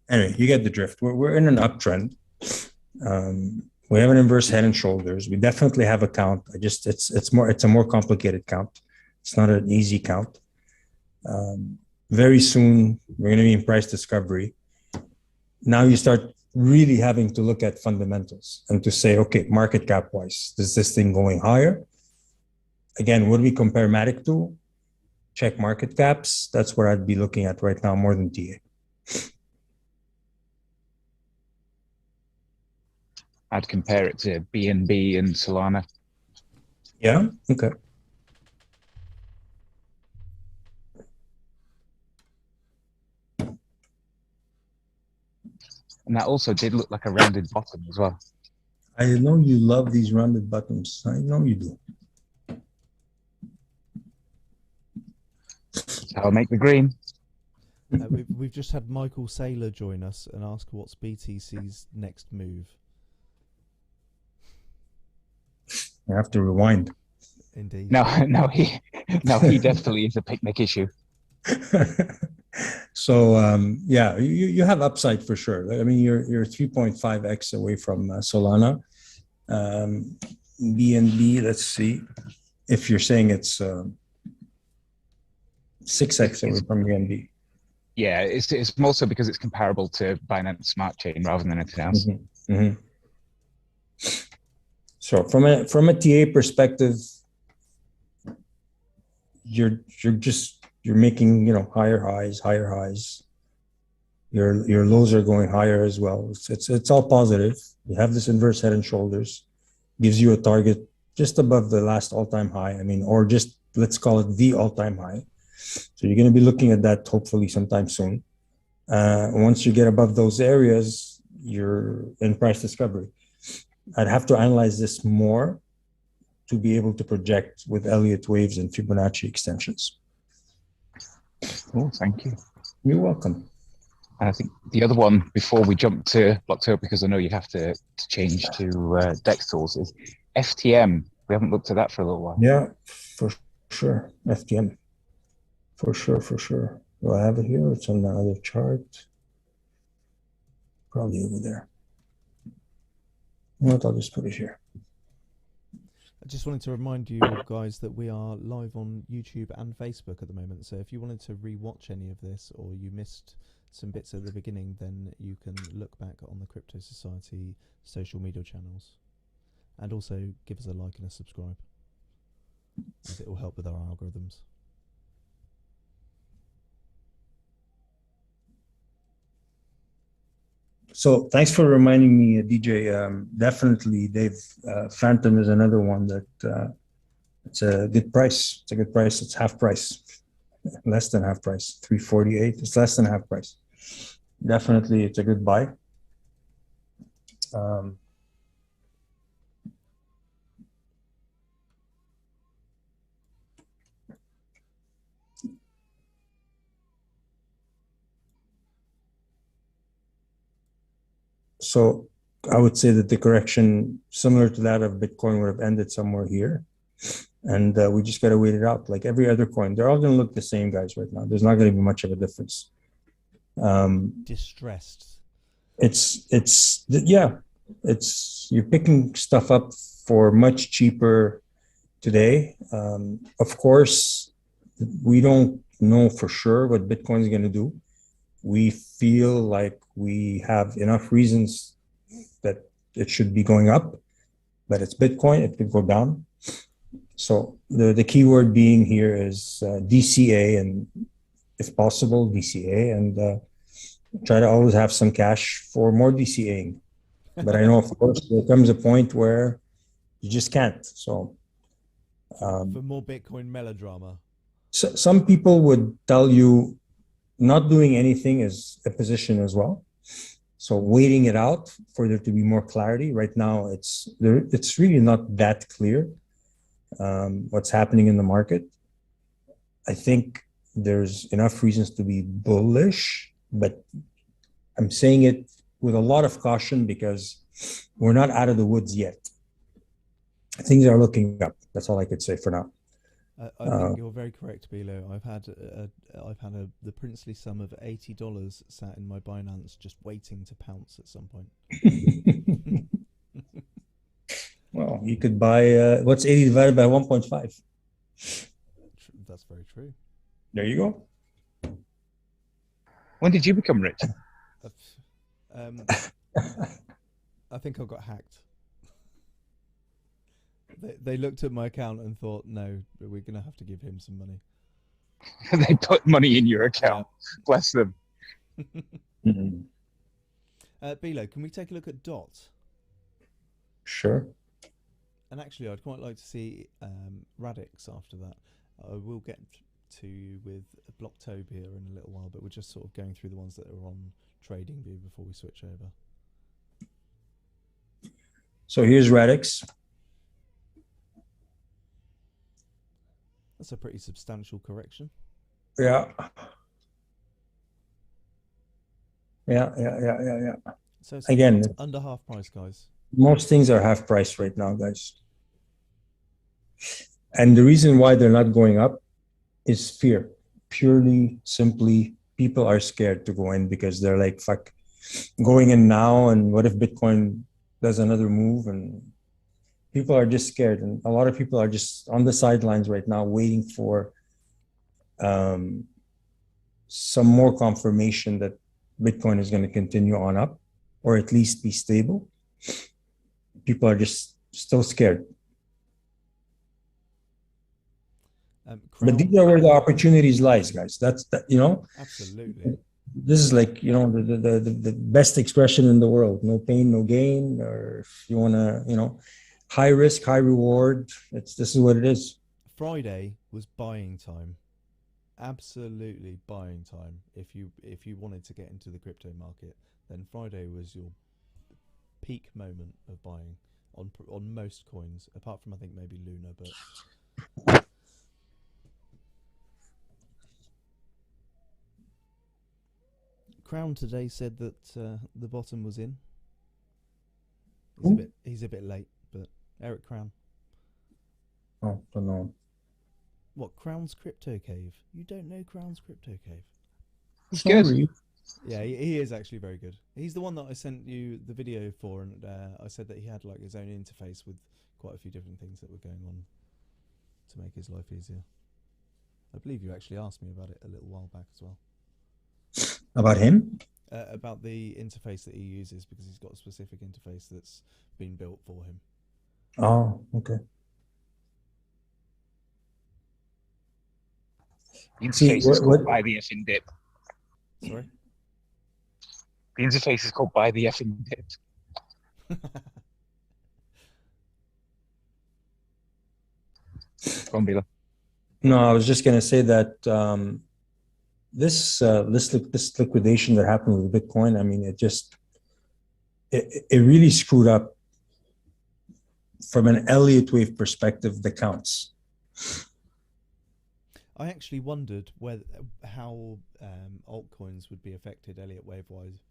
Anyway, you get the drift. We're in an uptrend. We have an inverse head and shoulders. We definitely have a count. It's a more complicated count. It's not an easy count. Very soon we're going to be in price discovery. Now you start really having to look at fundamentals and to say, okay, market cap wise, is this thing going higher? Again, what do we compare Matic to? Check market caps. That's what I'd be looking at right now more than TA. I'd compare it to BNB and Solana. Yeah, okay. And that also did look like a rounded bottom as well. I know you love these rounded bottoms. I know you do. That's how I make the green. We've just had Michael Saylor join us and ask what's BTC's next move. You have to rewind. Indeed. No, he definitely is a picnic issue. So yeah, you have upside for sure. I mean, you're 3.5x away from Solana. BNB, let's see. If you're saying it's 6x away from BNB. Yeah, it's more so because it's comparable to Binance Smart Chain rather than anything else. Mm-hmm. Mm-hmm. So from a TA perspective, you're making, you know, higher highs. Your lows are going higher as well. It's all positive. You have this inverse head and shoulders, gives you a target just above the last all-time high. I mean, or just let's call it the all-time high. So you're going to be looking at that hopefully sometime soon. Once you get above those areas, you're in price discovery. I'd have to analyze this more to be able to project with Elliott waves and Fibonacci extensions. Oh, thank you. You're welcome. And I think the other one before we jump to Blocktober, because I know you have to change to DEX tools, is FTM. We haven't looked at that for a little while. Yeah, for sure. FTM. For sure. Do I have it here? It's on the other chart. Probably over there. You know what? I'll just put it here. I just wanted to remind you guys that we are live on YouTube and Facebook at the moment. So if you wanted to re-watch any of this or you missed some bits at the beginning, then you can look back on the Crypto Society social media channels. And also give us a like and a subscribe, as it will help with our algorithms. So thanks for reminding me, DJ. Definitely, Dave. Phantom is another one that it's a good price. It's a good price. It's half price, less than half price. 348. It's less than half price. Definitely, it's a good buy. So I would say that the correction, similar to that of Bitcoin, would have ended somewhere here. And we just got to wait it out. Like every other coin, they're all going to look the same, guys, right now. There's not going to be much of a difference. Distressed. You're picking stuff up for much cheaper today. Of course, we don't know for sure what Bitcoin is going to do. We feel like we have enough reasons that it should be going up, but it's Bitcoin, it could go down. So the key word being here is DCA, and if possible, DCA, and try to always have some cash for more DCAing. But I know, of course, there comes a point where you just can't. So for more Bitcoin melodrama. So some people would tell you not doing anything is a position as well. So waiting it out for there to be more clarity. Right now, it's really not that clear what's happening in the market. I think there's enough reasons to be bullish, but I'm saying it with a lot of caution because we're not out of the woods yet. Things are looking up. That's all I could say for now. I think you're very correct, Bilo. I've had the princely sum of $80 sat in my Binance, just waiting to pounce at some point. Well, you could buy what's 80 divided by 1.5? That's very true. There you go. When did you become rich? I think I got hacked. They looked at my account and thought, no, we're going to have to give him some money. They put money in your account. Yeah. Bless them. Bilo, can we take a look at DOT? Sure. And actually, I'd quite like to see Radix after that. I will get to you with Blocktober here in a little while, but we're just sort of going through the ones that are on TradingView before we switch over. So here's Radix. That's a pretty substantial correction. Yeah. So it's again, under half price, guys. Most things are half price right now, guys. And the reason why they're not going up is fear. Purely, simply, people are scared to go in because they're like, fuck, going in now, and what if Bitcoin does another move? And people are just scared. And a lot of people are just on the sidelines right now waiting for some more confirmation that Bitcoin is going to continue on up, or at least be stable. People are just still scared. But these are where the opportunities lies, guys. That's that, you know. Absolutely. This is like, you know, the best expression in the world. No pain, no gain. Or if you want to, you know, high risk, high reward. This is what it is. Friday was buying time. Absolutely buying time. If you wanted to get into the crypto market, then Friday was your peak moment of buying on most coins, apart from I think maybe Luna, but. Crown today said that the bottom was in. He's a bit late, but Eric Crown. Oh, don't know. What, Crown's Crypto Cave? You don't know Crown's Crypto Cave? He's good. Yeah, he is actually very good. He's the one that I sent you the video for, and I said that he had like his own interface with quite a few different things that were going on to make his life easier. I believe you actually asked me about it a little while back as well. About him? About the interface that he uses, because he's got a specific interface that's been built for him. Oh, okay. The interface is called Buy the Effing Dip. Sorry? The interface is called Buy the Effing Dip. Go on, Bilo. No, I was just going to say that this liquidation that happened with Bitcoin, I mean, it really screwed up from an Elliott wave perspective, the counts. I actually wondered how altcoins would be affected Elliott wave wise,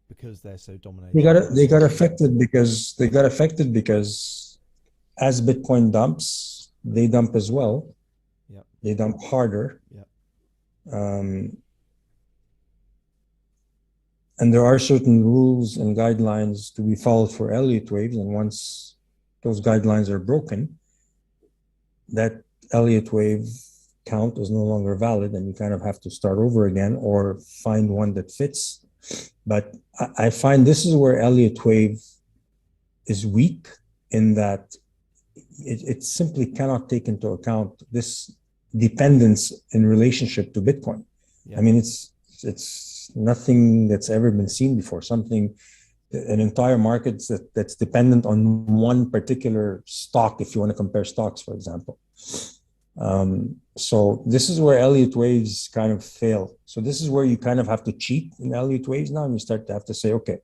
because they're so dominated. They got affected because as Bitcoin dumps, they dump as well. Yeah. They dump harder. Yeah. And there are certain rules and guidelines to be followed for Elliott waves, and once those guidelines are broken, that Elliott wave count is no longer valid, and you kind of have to start over again or find one that fits. But I find this is where Elliott wave is weak, in that it simply cannot take into account this dependence in relationship to Bitcoin. Yeah. I mean, it's nothing that's ever been seen before. An entire market that's dependent on one particular stock, if you want to compare stocks, for example. So this is where Elliott waves kind of fail. So this is where you kind of have to cheat in Elliott waves now, and you start to have to say, okay,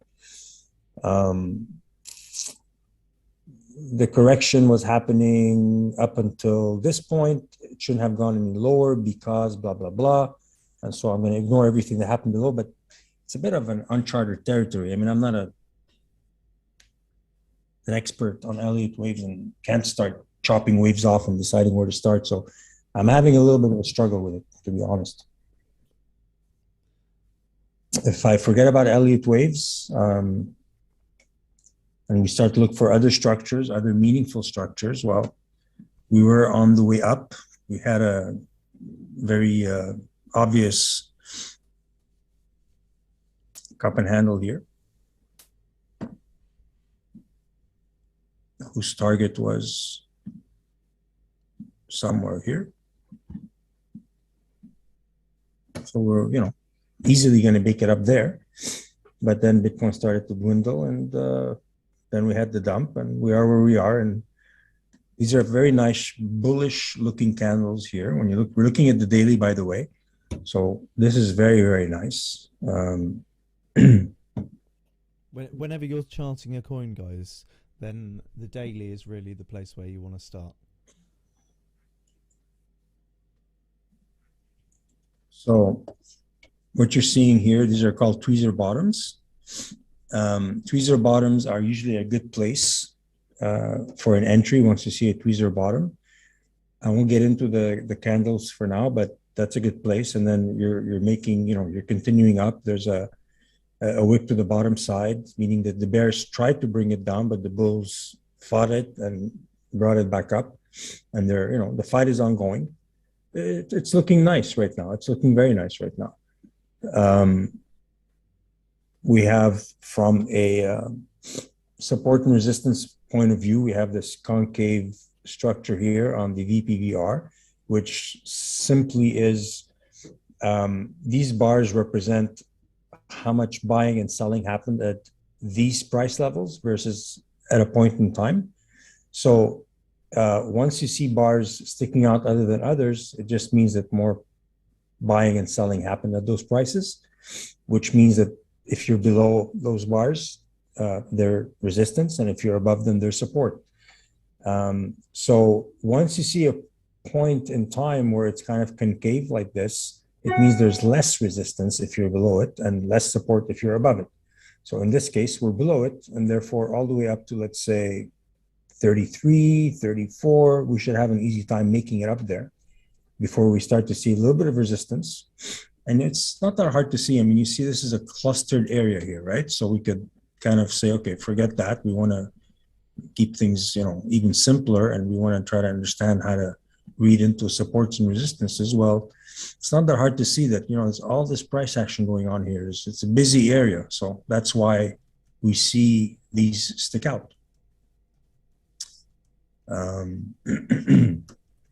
the correction was happening up until this point. It shouldn't have gone any lower because blah, blah, blah. And so I'm going to ignore everything that happened below, but it's a bit of an uncharted territory. I mean, I'm not an expert on Elliott waves and can't start chopping waves off and deciding where to start. So I'm having a little bit of a struggle with it, to be honest. If I forget about Elliott waves, and we start to look for other structures, other meaningful structures, well, we were on the way up. We had a very obvious cup and handle here, whose target was somewhere here. So we're, easily going to make it up there. But then Bitcoin started to dwindle, and then we had the dump, and we are where we are. And these are very nice bullish looking candles here. When you look, we're looking at the daily, by the way. So this is very, very nice. Whenever you're charting a coin, guys, then the daily is really the place where you want to start. So what you're seeing here, these are called tweezer bottoms. Tweezer bottoms are usually a good place for an entry once you see a tweezer bottom. I won't get into the candles for now, but that's a good place. And then you're making, you're continuing up. There's a wick to the bottom side, meaning that the bears tried to bring it down, but the bulls fought it and brought it back up. And the fight is ongoing. It's looking nice right now. It's looking very nice right now. We have, from a support and resistance point of view, we have this concave structure here on the VPVR, which simply is these bars represent how much buying and selling happened at these price levels versus at a point in time. So once you see bars sticking out other than others, it just means that more buying and selling happened at those prices, which means that if you're below those bars, they're resistance, and if you're above them, they're support. So once you see a point in time where it's kind of concave like this, it means there's less resistance if you're below it and less support if you're above it. So in this case, we're below it, and therefore all the way up to, let's say, 33, 34, we should have an easy time making it up there before we start to see a little bit of resistance. And it's not that hard to see. I mean, you see this is a clustered area here, right? So we could kind of say, okay, forget that. We want to keep things, even simpler, and we want to try to understand how to read into supports and resistances. Well, it's not that hard to see that, there's all this price action going on here. It's a busy area. So that's why we see these stick out.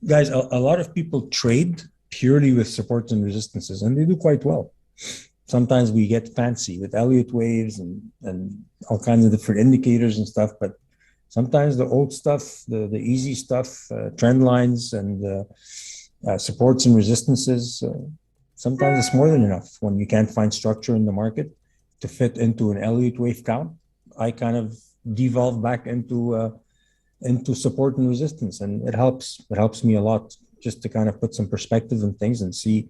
Guys, a lot of people trade purely with supports and resistances, and they do quite well. Sometimes we get fancy with Elliott waves and all kinds of different indicators and stuff, but sometimes the old stuff, the easy stuff, trend lines and supports and resistances, sometimes it's more than enough when you can't find structure in the market to fit into an Elliott wave count. I kind of devolve back into support and resistance, and it helps me a lot just to kind of put some perspective on things and see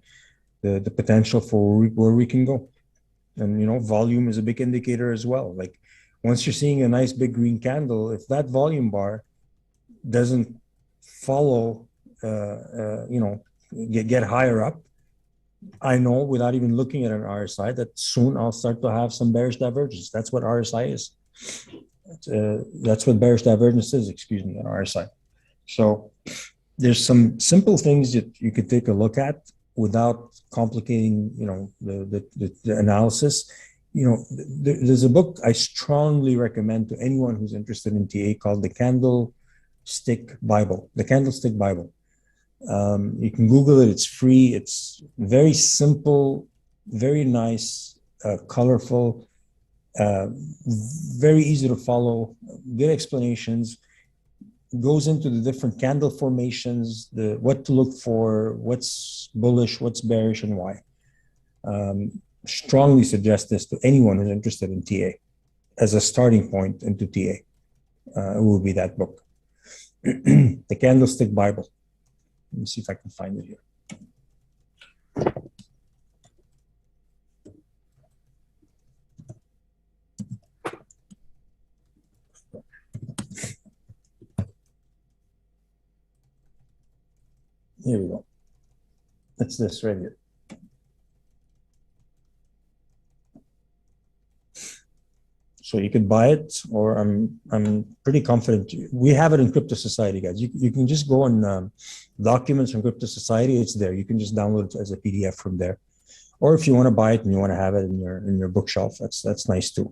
the potential for where we can go. And volume is a big indicator as well. Like, once you're seeing a nice big green candle, if that volume bar doesn't follow, get higher up, I know without even looking at an RSI that soon I'll start to have some bearish divergence. That's what RSI is. That's what bearish divergence is, an RSI. So there's some simple things that you could take a look at without complicating, the analysis. There's a book I strongly recommend to anyone who's interested in TA called The Candlestick Bible. The Candlestick Bible. You can Google it. It's free. It's very simple, very nice, colorful, very easy to follow, good explanations. Goes into the different candle formations, what to look for, what's bullish, what's bearish, and why. Strongly suggest this to anyone who's interested in TA as a starting point into TA. It will be that book, The Candlestick Bible. Let me see if I can find it here. Here we go. It's this right here. So you could buy it, or I'm pretty confident. We have it in Crypto Society, guys. You can just go on documents from Crypto Society. It's there. You can just download it as a PDF from there. Or if you want to buy it and you want to have it in your bookshelf, that's nice too.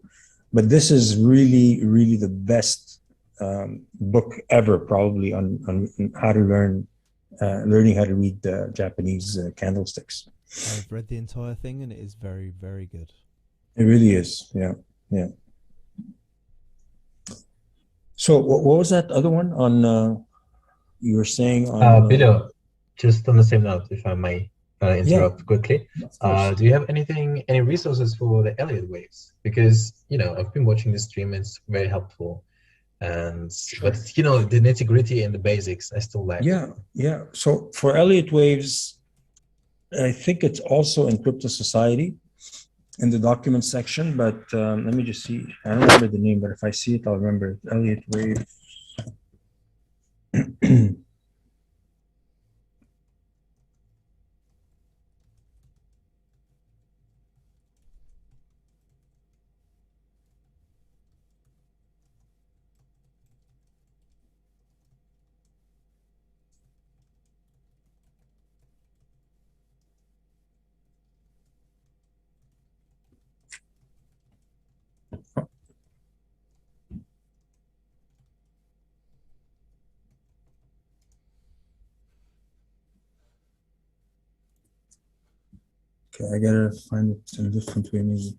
But this is really, really the best book ever, probably on how to learning how to read Japanese candlesticks. I've read the entire thing, and it is very, very good. It really is. Yeah. So what was that other one on? You were saying on Bilo, just on the same note, if I may interrupt quickly. Do you have any resources for the Elliott waves? Because I've been watching the stream. It's very helpful. And sure. But the nitty-gritty and the basics I still lack. Yeah. So for Elliott waves, I think it's also in Crypto Society in the document section, but let me just see. I don't remember the name, but if I see it, I'll remember it. Elliott wave. Okay, I gotta find it in a different way, maybe.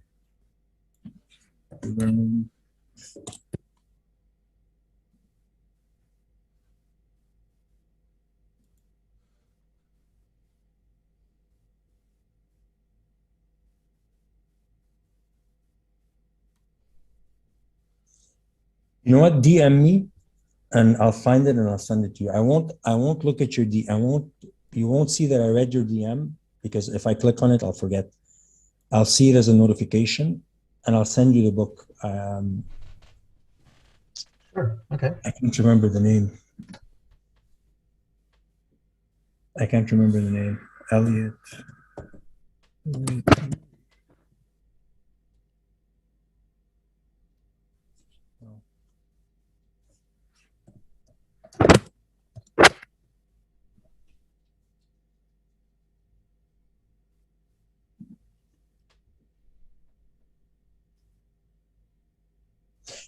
You know what? DM me, and I'll find it and I'll send it to you. I won't look at your you won't see that I read your DM, because if I click on it, I'll forget. I'll see it as a notification, and I'll send you the book. Sure. Okay. I can't remember the name. Elliot.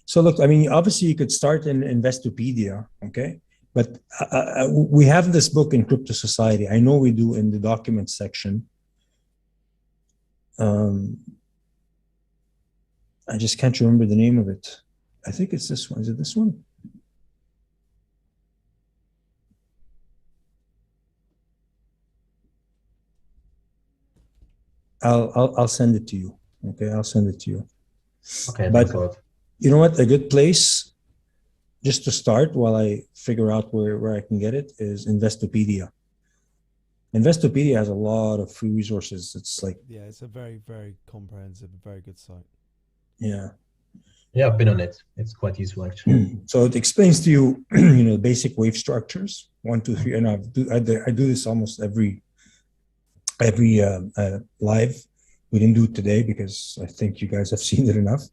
So look, I mean, obviously you could start in Investopedia, okay? But we have this book in Crypto Society. I know we do in the documents section. I just can't remember the name of it. I think it's this one. Is it this one? I'll send it to you. Okay, I'll send it to you. Okay, but thanks a lot. You know what? A good place just to start while I figure out where I can get it is Investopedia. Investopedia has a lot of free resources. It's like, yeah, it's a very, very comprehensive, very good site. Yeah. Yeah, I've been on it. It's quite useful, actually. So it explains to you, you know, basic wave structures, 1, 2, 3, and I do this almost every live. We didn't do it today because I think you guys have seen it enough.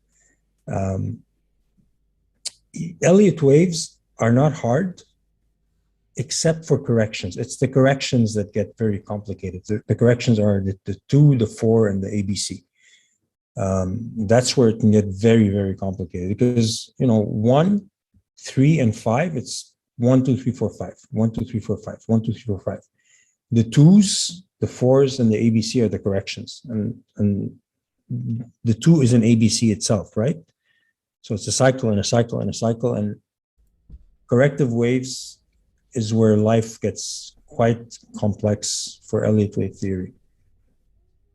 Elliott waves are not hard, except for corrections. It's the corrections that get very complicated. The corrections are the 2, the 4, and the ABC. That's where it can get very, very complicated because, you know, 1, 3, and 5, it's 1, 2, 3, 4, 5, 1, 2, 3, 4, 5, 1, 2, 3, 4, 5. The 2s, the 4s, and the ABC are the corrections. And the 2 is an ABC itself, right? So it's a cycle and a cycle and a cycle. And corrective waves is where life gets quite complex for Elliott wave theory.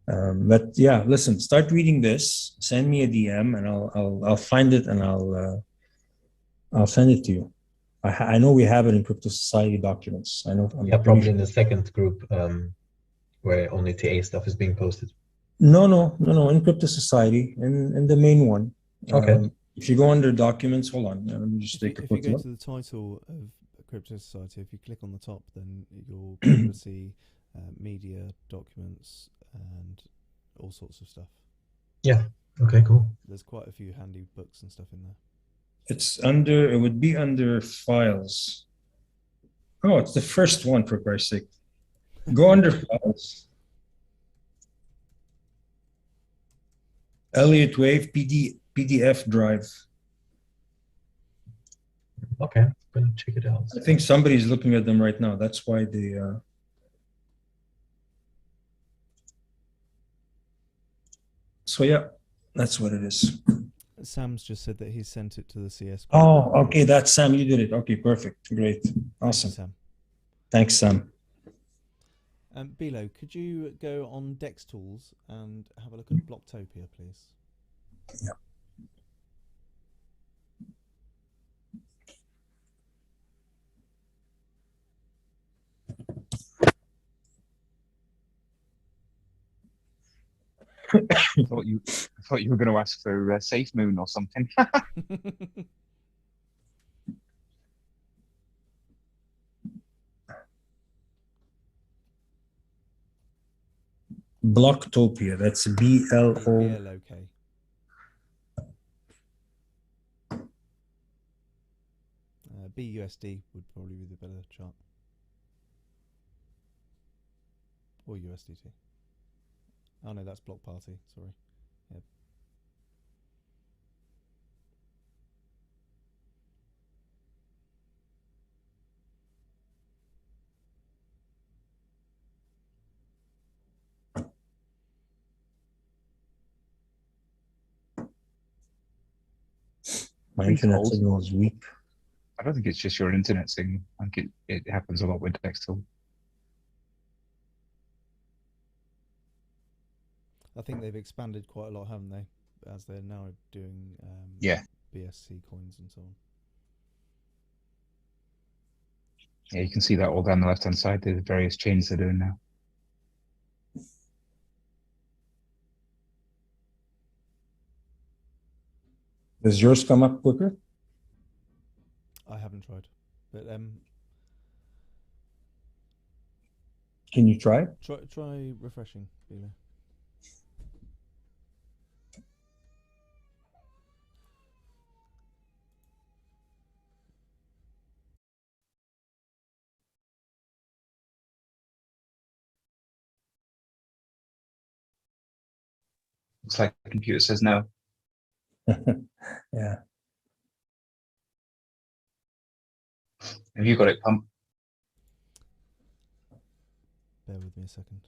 But yeah, listen, start reading this, send me a DM and I'll find it and I'll send it to you. I know we have it in Crypto Society documents. I know. Yeah, probably in the second group where only TA stuff is being posted. No, in Crypto Society, in the main one. Okay. If you go under documents, hold on, let me just take a quick look. If you go to the title of Crypto Society, if you click on the top, then you'll be able to see media, documents, and all sorts of stuff. Yeah. Okay, cool. There's quite a few handy books and stuff in there. It would be under files. Oh, it's the first one, for Christ's sake. Go under files. Elliott Wave PDF drive. Okay, I'm gonna check it out. I think somebody's looking at them right now. That's why they. So yeah, that's what it is. Sam's just said that he sent it to the CS group. Oh, okay, that's Sam. You did it. Okay, perfect. Great. Awesome. Sam. Thanks, Sam. Bilo, could you go on Dex Tools and have a look at Blocktopia, please? Yeah. I thought you were going to ask for Safe Moon or something. Blocktopia. That's BLO. BLOK. BUSD would probably be the better chart. Or USDT. Oh no, that's Block Party. Sorry. Yep. My internet signal is weak. I don't think it's just your internet signal. I think it happens a lot with Dextel. I think they've expanded quite a lot, haven't they? As they're now doing BSC coins and so on. Yeah, you can see that all down the left-hand side. The various chains they're doing now. Does yours come up quicker? I haven't tried, but can you try? Try refreshing, Bilo. Looks like the computer says no. Yeah. Have you got it, Pump? Bear with me a second.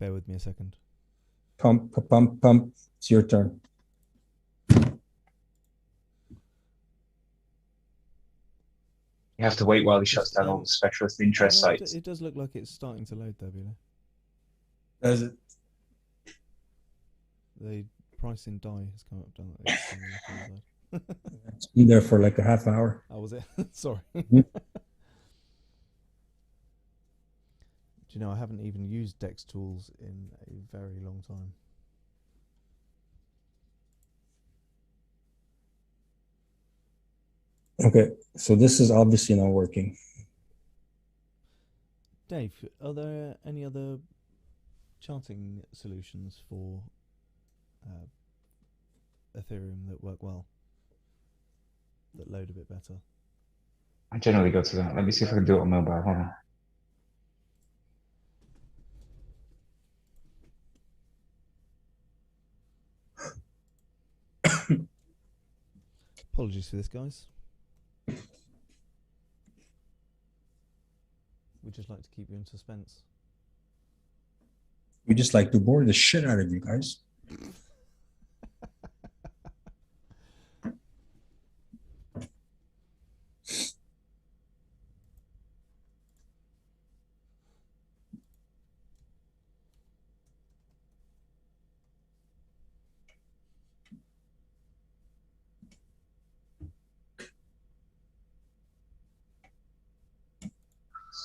Bear with me a second. Pump. It's your turn. You have to wait while he shuts down all the specialist interest sites. It does look like it's starting to load there, Bilo. Does it? The price in DAI has come up down. It's been there for like a half hour. Oh, was it? Sorry. Mm-hmm. Do you know, I haven't even used Dex tools in a very long time. Okay, so this is obviously not working. Dave, are there any other charting solutions for Ethereum that work well, that load a bit better? I generally go to that. Let me see if I can do it on mobile. Hold on. Apologies for this, guys. We'd just like to keep you in suspense. We just like to bore the shit out of you guys.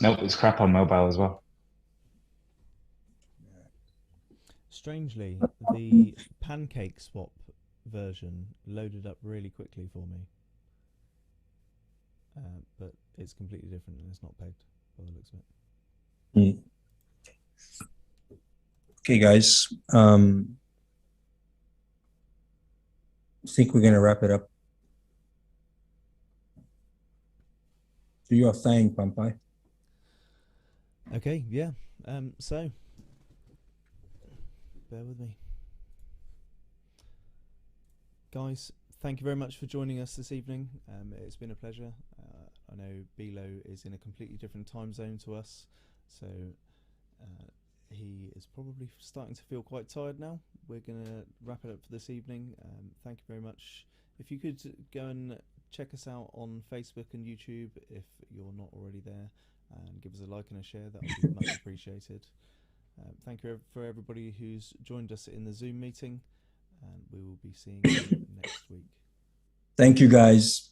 Nope, it's crap on mobile as well. Strangely, the pancake swap version loaded up really quickly for me. But it's completely different and it's not pegged by the looks of it. Okay, guys. I think we're going to wrap it up. Do your thing, Pumpeye. Okay, yeah. So, bear with me. Guys, thank you very much for joining us this evening. It's been a pleasure. I know Bilo is in a completely different time zone to us, so he is probably starting to feel quite tired now. We're going to wrap it up for this evening. Thank you very much. If you could go and check us out on Facebook and YouTube if you're not already there, and give us a like and a share, that would be much appreciated. Thank you for everybody who's joined us in the Zoom meeting, and we will be seeing you next week. Thank you, guys.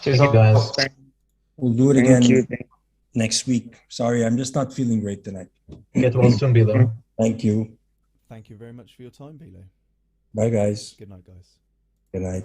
Cheers, guys. We'll do it again next week. Sorry, I'm just not feeling great tonight. Get well soon, Bilo. Thank you. Thank you very much for your time, Bilo. Bye, guys. Good night, guys. Good night.